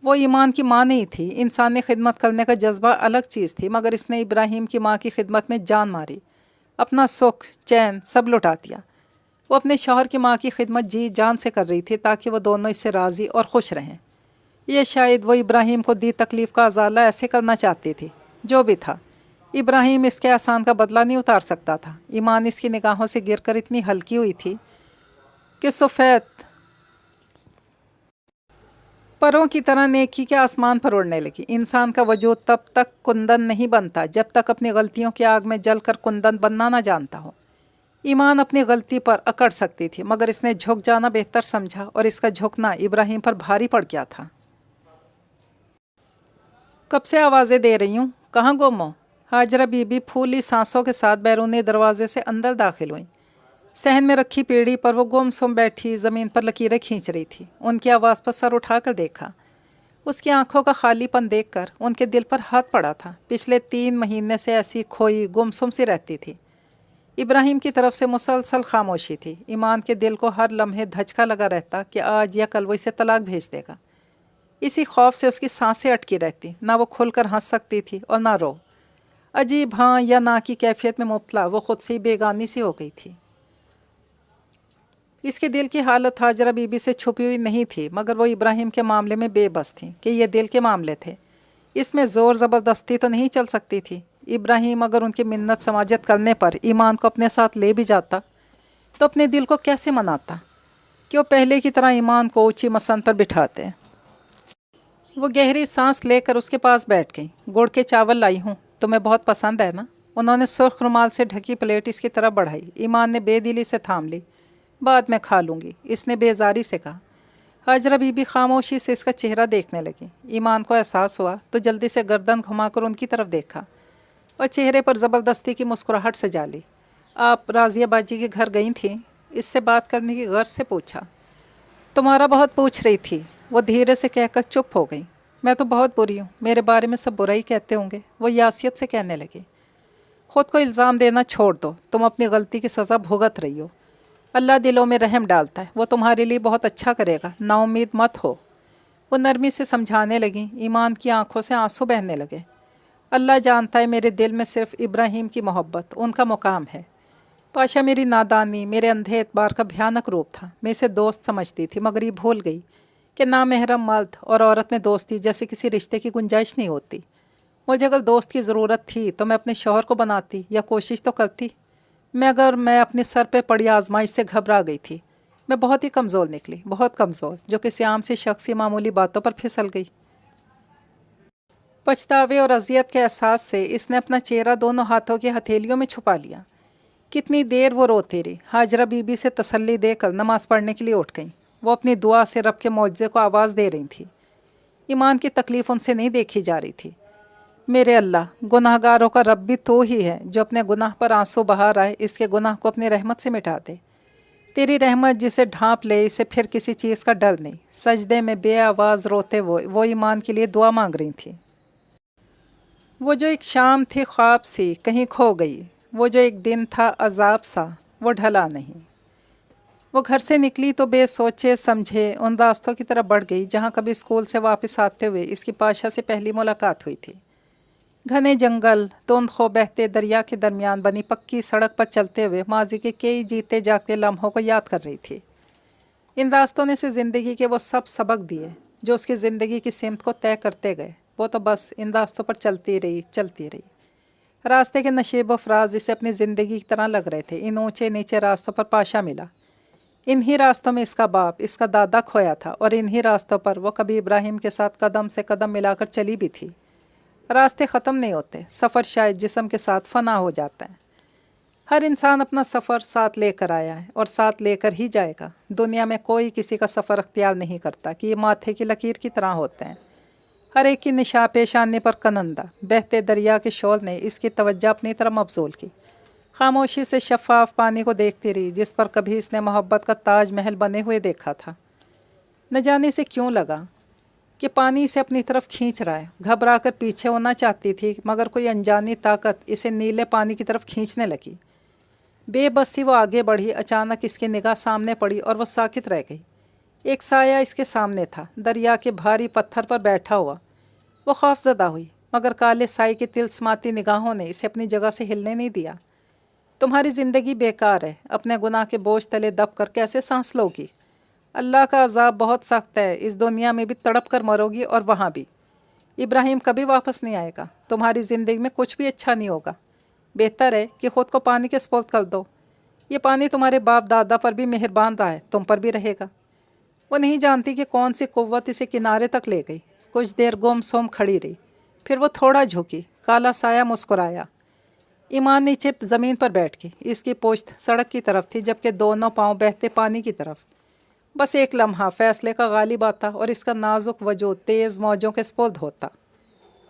وہ ایمان کی ماں نہیں تھی. انسانی خدمت کرنے کا جذبہ الگ چیز تھی مگر اس نے ابراہیم کی ماں کی خدمت میں جان ماری. اپنا سکھ چین سب لٹا دیا. وہ اپنے شوہر کی ماں کی خدمت جی جان سے کر رہی تھی تاکہ وہ دونوں اس سے راضی اور خوش رہیں. یہ شاید وہ ابراہیم کو دی تکلیف کا ازالہ ایسے کرنا چاہتی تھی. جو بھی تھا ابراہیم اس کے احسان کا بدلہ نہیں اتار سکتا تھا. ایمان اس کی نگاہوں سے گر کر اتنی ہلکی ہوئی تھی کہ سفید پروں کی طرح نیکی کے آسمان پر اڑنے لگی. انسان کا وجود تب تک کندن نہیں بنتا جب تک اپنی غلطیوں کی آگ میں جل کر کندن بننا نہ جانتا ہو. ایمان اپنی غلطی پر اکڑ سکتی تھی مگر اس نے جھک جانا بہتر سمجھا اور اس کا جھکنا ابراہیم پر بھاری پڑ گیا تھا. کب سے آوازیں دے رہی ہوں کہاں گم ہو؟ ہاجرہ بی بی پھولی سانسوں کے ساتھ بیرونی دروازے سے اندر داخل ہوئیں. صحن میں رکھی پیڑھی پر وہ گم سم بیٹھی زمین پر لکیریں کھینچ رہی تھی. ان کی آواز پر سر اٹھا کر دیکھا. اس کی آنکھوں کا خالی پن دیکھ کر ان کے دل پر ہاتھ پڑا تھا. پچھلے 3 مہینے سے ایسی کھوئی گم سم سی رہتی تھی. ابراہیم کی طرف سے مسلسل خاموشی تھی. ایمان کے دل کو ہر لمحے دھچکا لگا رہتا کہ آج یا کل وہ اسے طلاق بھیج دے گا. اسی خوف سے اس کی سانسیں اٹکی رہتی. نہ وہ کھل کر ہنس سکتی تھی اور نہ رو. عجیب ہاں یا نہ کی کیفیت میں مبتلا وہ خود سے بیگانی سی ہو گئی تھی. اس کے دل کی حالت ہاجرہ بی بی سے چھپی ہوئی نہیں تھی مگر وہ ابراہیم کے معاملے میں بے بس تھی کہ یہ دل کے معاملے تھے. اس میں زور زبردستی تو نہیں چل سکتی تھی. ابراہیم اگر ان کی منت سماجت کرنے پر ایمان کو اپنے ساتھ لے بھی جاتا تو اپنے دل کو کیسے مناتا کہ وہ پہلے کی طرح ایمان کو اونچی مسند پر بٹھاتے. وہ گہری سانس لے کر اس کے پاس بیٹھ گئی. گڑ کے چاول لائی ہوں تمہیں بہت پسند ہے نا؟ انہوں نے سرخ رومال سے ڈھکی پلیٹ اس کی طرف بڑھائی۔ ایمان نے بے دلی سے تھام لی۔ بعد میں کھا لوں گی، اس نے بیزاری سے کہا۔ ہاجرہ بی بی خاموشی سے اس کا چہرہ دیکھنے لگی۔ ایمان کو احساس ہوا تو جلدی سے گردن گھما کر ان کی طرف دیکھا اور چہرے پر زبردستی کی مسکراہٹ سجا لی۔ آپ راضیہ باجی کے گھر گئی تھیں؟ اس سے بات کرنے کی غرض سے پوچھا۔ تمہارا بہت پوچھ رہی تھی، وہ دھیرے سے کہہ کر چپ ہو گئی۔ میں تو بہت بری ہوں، میرے بارے میں سب برائی کہتے ہوں گے، وہ یاسیت سے کہنے لگی۔ خود کو الزام دینا چھوڑ دو، تم اپنی غلطی کی سزا بھگت رہی ہو۔ اللہ دلوں میں رحم ڈالتا ہے، وہ تمہارے لیے بہت اچھا کرے گا، نا امید مت ہو، وہ نرمی سے سمجھانے لگیں۔ ایمان کی آنکھوں سے آنسو بہنے لگے۔ اللہ جانتا ہے میرے دل میں صرف ابراہیم کی محبت، ان کا مقام ہے۔ پاشا میری نادانی، میرے اندھے اعتبار کا بھیانک روپ تھا۔ میں اسے دوست سمجھتی تھی، مگر یہ بھول گئی کہ نامحرم مرد اور عورت میں دوستی جیسے کسی رشتے کی گنجائش نہیں ہوتی۔ مجھے اگر دوست کی ضرورت تھی تو میں اپنے شوہر کو بناتی یا کوشش تو کرتی، مگر میں اپنے سر پہ پڑی آزمائش سے گھبرا گئی تھی۔ میں بہت ہی کمزور نکلی، بہت کمزور، جو کسی عام سی شخصی معمولی باتوں پر پھسل گئی۔ پچھتاوے اور اذیت کے احساس سے اس نے اپنا چہرہ دونوں ہاتھوں کی ہتھیلیوں میں چھپا لیا۔ کتنی دیر وہ روتی رہی۔ ہاجرہ بی بی سے تسلی دے کر نماز پڑھنے کے لیے اٹھ گئیں۔ وہ اپنی دعا سے رب کے معجزے کو آواز دے رہی تھی۔ ایمان کی تکلیف ان سے نہیں دیکھی جا رہی تھی۔ میرے اللہ، گناہ گاروں کا رب بھی تو ہی ہے جو اپنے گناہ پر آنسو بہا رہا ہے، اس کے گناہ کو اپنی رحمت سے مٹا دے۔ تیری رحمت جسے ڈھانپ لے، اسے پھر کسی چیز کا ڈر نہیں۔ سجدے میں بے آواز روتے وہ ایمان کے لیے دعا مانگ رہی تھی۔ وہ جو ایک شام تھی خواب سی کہیں کھو گئی، وہ جو ایک دن تھا عذاب سا وہ ڈھلا نہیں۔ وہ گھر سے نکلی تو بے سوچے سمجھے ان راستوں کی طرف بڑھ گئی جہاں کبھی اسکول سے واپس آتے ہوئے اس کی پاشا سے پہلی ملاقات ہوئی تھی۔ گھنے جنگل، تند خو بہتے دریا کے درمیان بنی پکی سڑک پر چلتے ہوئے ماضی کے کئی جیتے جاگتے لمحوں کو یاد کر رہی تھی۔ ان راستوں نے اسے زندگی کے وہ سب سبق دیے جو اس کی زندگی کی سمت کو طے کرتے گئے۔ وہ تو بس ان راستوں پر چلتی رہی۔ راستے کے نشیب و فراز اسے اپنی زندگی کی طرح لگ رہے تھے۔ ان اونچے نیچے راستوں پر پاشا ملا۔ انہی راستوں میں اس کا باپ، اس کا دادا کھویا تھا، اور انہی راستوں پر وہ کبھی ابراہیم کے ساتھ قدم سے قدم ملا کر چلی بھی تھی۔ راستے ختم نہیں ہوتے، سفر شاید جسم کے ساتھ فنا ہو جاتا ہے۔ ہر انسان اپنا سفر ساتھ لے کر آیا ہے اور ساتھ لے کر ہی جائے گا۔ دنیا میں کوئی کسی کا سفر اختیار نہیں کرتا کہ یہ ماتھے کی لکیر کی طرح ہوتے ہیں۔ ہر ایک کی نشاں پیشانی پر کنندہ بہتے دریا کے شور نے اس کی توجہ اپنی طرف مبذول کی۔ خاموشی سے شفاف پانی کو دیکھتی رہی جس پر کبھی اس نے محبت کا تاج محل بنے ہوئے دیکھا تھا۔ نہ جانے سے کیوں لگا کہ پانی اسے اپنی طرف کھینچ رہا ہے۔ گھبرا کر پیچھے ہونا چاہتی تھی مگر کوئی انجانی طاقت اسے نیلے پانی کی طرف کھینچنے لگی۔ بے بسی وہ آگے بڑھی۔ اچانک اس کی نگاہ سامنے پڑی اور وہ ساکت رہ گئی۔ ایک سایہ اس کے سامنے تھا، دریا کے بھاری پتھر پر بیٹھا ہوا۔ وہ خوف زدہ ہوئی مگر کالے سائے کی تلسماتی نگاہوں نے اسے اپنی جگہ سے ہلنے نہیں دیا۔ تمہاری زندگی بیکار ہے، اپنے گناہ کے بوجھ تلے دب کر کیسے سانس لو گی؟ اللہ کا عذاب بہت سخت ہے، اس دنیا میں بھی تڑپ کر مرو گی اور وہاں بھی۔ ابراہیم کبھی واپس نہیں آئے گا، تمہاری زندگی میں کچھ بھی اچھا نہیں ہوگا۔ بہتر ہے کہ خود کو پانی کے سپرد کر دو۔ یہ پانی تمہارے باپ دادا پر بھی مہربان رہا ہے، تم پر بھی رہے گا۔ وہ نہیں جانتی کہ کون سی قوت اسے کنارے تک لے گئی۔ کچھ دیر گم سم کھڑی رہی، پھر وہ تھوڑا جھکی۔ کالا سایہ مسکرایا۔ ایمان نیچے زمین پر بیٹھ گئی۔ اس کی پشت سڑک کی طرف تھی جبکہ دونوں پاؤں بہتے پانی کی طرف۔ بس ایک لمحہ فیصلے کا غالب آتا اور اس کا نازک وجود تیز موجوں کے سپرد ہوتا۔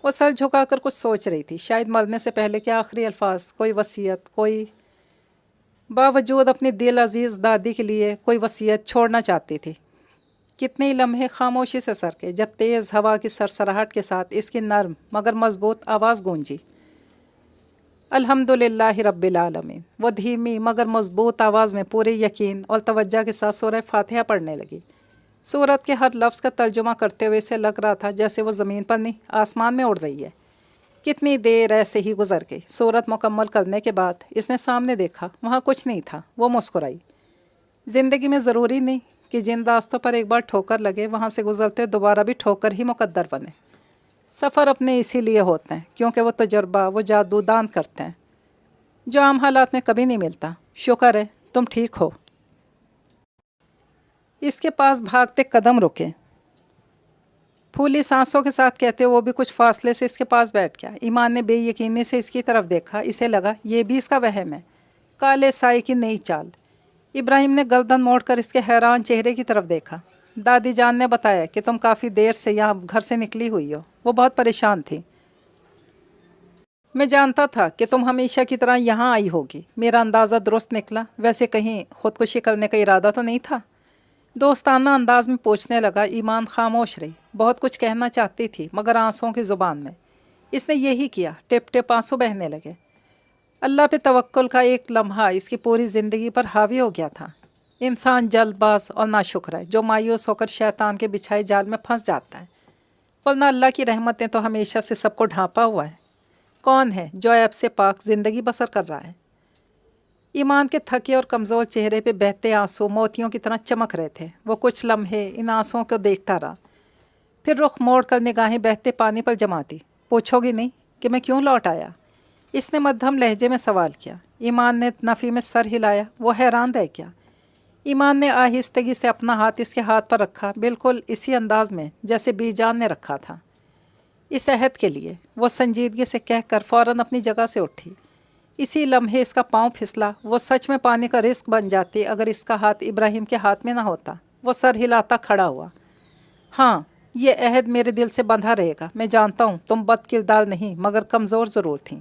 وہ سر جھکا کر کچھ سوچ رہی تھی، شاید مرنے سے پہلے کے آخری الفاظ، کوئی وصیت، کوئی باوجود اپنی دل عزیز دادی کے لیے کوئی وصیت چھوڑنا چاہتی تھی۔ کتنے لمحے خاموشی سے سرکے جب تیز ہوا کی سرسراہٹ کے ساتھ اس کی نرم مگر مضبوط آواز گونجی، الحمدللہ رب العالمین۔ وہ دھیمی مگر مضبوط آواز میں پورے یقین اور توجہ کے ساتھ سورہ فاتحہ پڑھنے لگی۔ سورت کے ہر لفظ کا ترجمہ کرتے ہوئے اسے لگ رہا تھا جیسے وہ زمین پر نہیں، آسمان میں اڑ رہی ہے۔ کتنی دیر ایسے ہی گزر گئی۔ سورت مکمل کرنے کے بعد اس نے سامنے دیکھا، وہاں کچھ نہیں تھا۔ وہ مسکرائی۔ زندگی میں ضروری نہیں کہ جن راستوں پر ایک بار ٹھوکر لگے وہاں سے گزرتے دوبارہ بھی ٹھوکر ہی مقدر بنے۔ سفر اپنے اسی لیے ہوتے ہیں کیونکہ وہ تجربہ، وہ جادو دان کرتے ہیں جو عام حالات میں کبھی نہیں ملتا۔ شکر ہے تم ٹھیک ہو۔ اس کے پاس بھاگتے قدم رکے۔ پھولی سانسوں کے ساتھ کہتے وہ بھی کچھ فاصلے سے اس کے پاس بیٹھ گیا۔ ایمان نے بے یقینی سے اس کی طرف دیکھا، اسے لگا یہ بھی اس کا وہم ہے، کالے سائے کی نئی چال۔ ابراہیم نے گردن موڑ کر اس کے حیران چہرے کی طرف دیکھا۔ دادی جان نے بتایا کہ تم کافی دیر سے یہاں گھر سے نکلی ہوئی ہو، وہ بہت پریشان تھی۔ میں جانتا تھا کہ تم ہمیشہ کی طرح یہاں آئی ہوگی، میرا اندازہ درست نکلا، ویسے کہیں خودکشی کرنے کا ارادہ تو نہیں تھا؟ دوستانہ انداز میں پوچھنے لگا۔ ایمان خاموش رہی، بہت کچھ کہنا چاہتی تھی مگر آنسوؤں کی زبان میں۔ اس نے یہی کیا، ٹپ ٹپ آنسو بہنے لگے۔ اللہ پہ توکل کا ایک لمحہ اس کی پوری زندگی پر حاوی ہو گیا تھا۔ انسان جلد باز اور ناشکر ہے جو مایوس ہو کر شیطان کے بچھائے جال میں پھنس جاتا ہے، ورنہ اللہ کی رحمت نے تو ہمیشہ سے سب کو ڈھانپا ہوا ہے۔ کون ہے جو عیب سے پاک زندگی بسر کر رہا ہے؟ ایمان کے تھکے اور کمزور چہرے پہ بہتے آنسو موتیوں کی طرح چمک رہے تھے۔ وہ کچھ لمحے ان آنسوؤں کو دیکھتا رہا، پھر رخ موڑ کر نگاہیں بہتے پانی پر جما دی۔ پوچھو گی نہیں کہ میں کیوں لوٹ آیا؟ اس نے مدھم لہجے میں سوال کیا۔ ایمان نے نفی میں سر ہلایا، وہ حیران رہ گیا۔ ایمان نے آہستگی سے اپنا ہاتھ اس کے ہاتھ پر رکھا، بالکل اسی انداز میں جیسے بی جان نے رکھا تھا۔ اس عہد کے لیے، وہ سنجیدگی سے کہہ کر فوراً اپنی جگہ سے اٹھی۔ اسی لمحے اس کا پاؤں پھسلا، وہ سچ میں پانی کا رزق بن جاتی اگر اس کا ہاتھ ابراہیم کے ہاتھ میں نہ ہوتا۔ وہ سر ہلاتا کھڑا ہوا۔ ہاں، یہ عہد میرے دل سے بندھا رہے گا۔ میں جانتا ہوں تم بد کردار نہیں مگر کمزور ضرور تھیں۔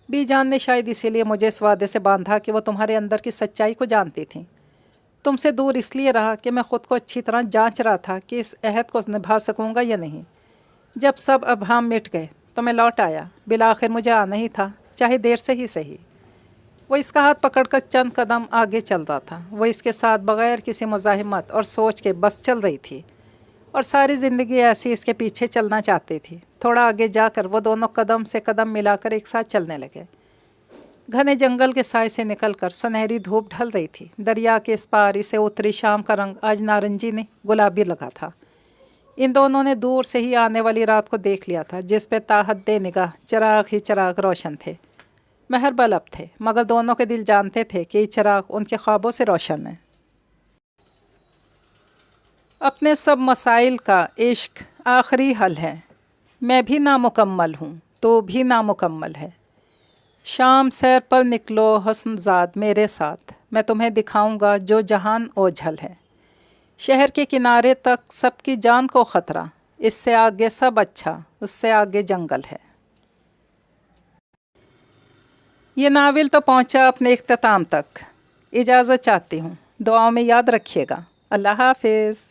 بی جان نے شاید اسی لیے مجھے اس وعدے سے باندھا کہ وہ تمہارے اندر کی سچائی کو جانتی تھیں۔ تم سے دور اس لیے رہا کہ میں خود کو اچھی طرح جانچ رہا تھا کہ اس عہد کو نبھا سکوں گا یا نہیں۔ جب سب ابہام مٹ گئے تو میں لوٹ آیا، بالآخر مجھے آنا ہی تھا، چاہے دیر سے ہی صحیح۔ وہ اس کا ہاتھ پکڑ کر چند قدم آگے چل رہا تھا۔ وہ اس کے ساتھ بغیر کسی مزاحمت اور سوچ کے بس چل رہی تھی، اور ساری زندگی ایسی اس کے پیچھے چلنا چاہتی تھی۔ تھوڑا آگے جا کر وہ دونوں قدم سے قدم ملا کر ایک ساتھ چلنے لگے۔ گھنے جنگل کے سائے سے نکل کر سنہری دھوپ ڈھل رہی تھی۔ دریا کے اس پار اسے اتری شام کا رنگ آج نارنجی نے گلابی لگا تھا۔ ان دونوں نے دور سے ہی آنے والی رات کو دیکھ لیا تھا، جس پہ تاحد نگاہ چراغ ہی چراغ روشن تھے۔ مہربا لب تھے مگر دونوں کے دل جانتے تھے کہ یہ چراغ ان کے خوابوں سے روشن ہے۔ اپنے سب مسائل کا عشق آخری حل ہے۔ میں بھی نامکمل ہوں، تو بھی نامکمل ہے۔ شام سیر پر نکلو حسن زاد میرے ساتھ، میں تمہیں دکھاؤں گا جو جہان اوجھل ہے۔ شہر کے کنارے تک سب کی جان کو خطرہ، اس سے آگے سب اچھا، اس سے آگے جنگل ہے۔ یہ ناول تو پہنچا اپنے اختتام تک۔ اجازت چاہتی ہوں، دعاؤں میں یاد رکھیے گا۔ اللہ حافظ۔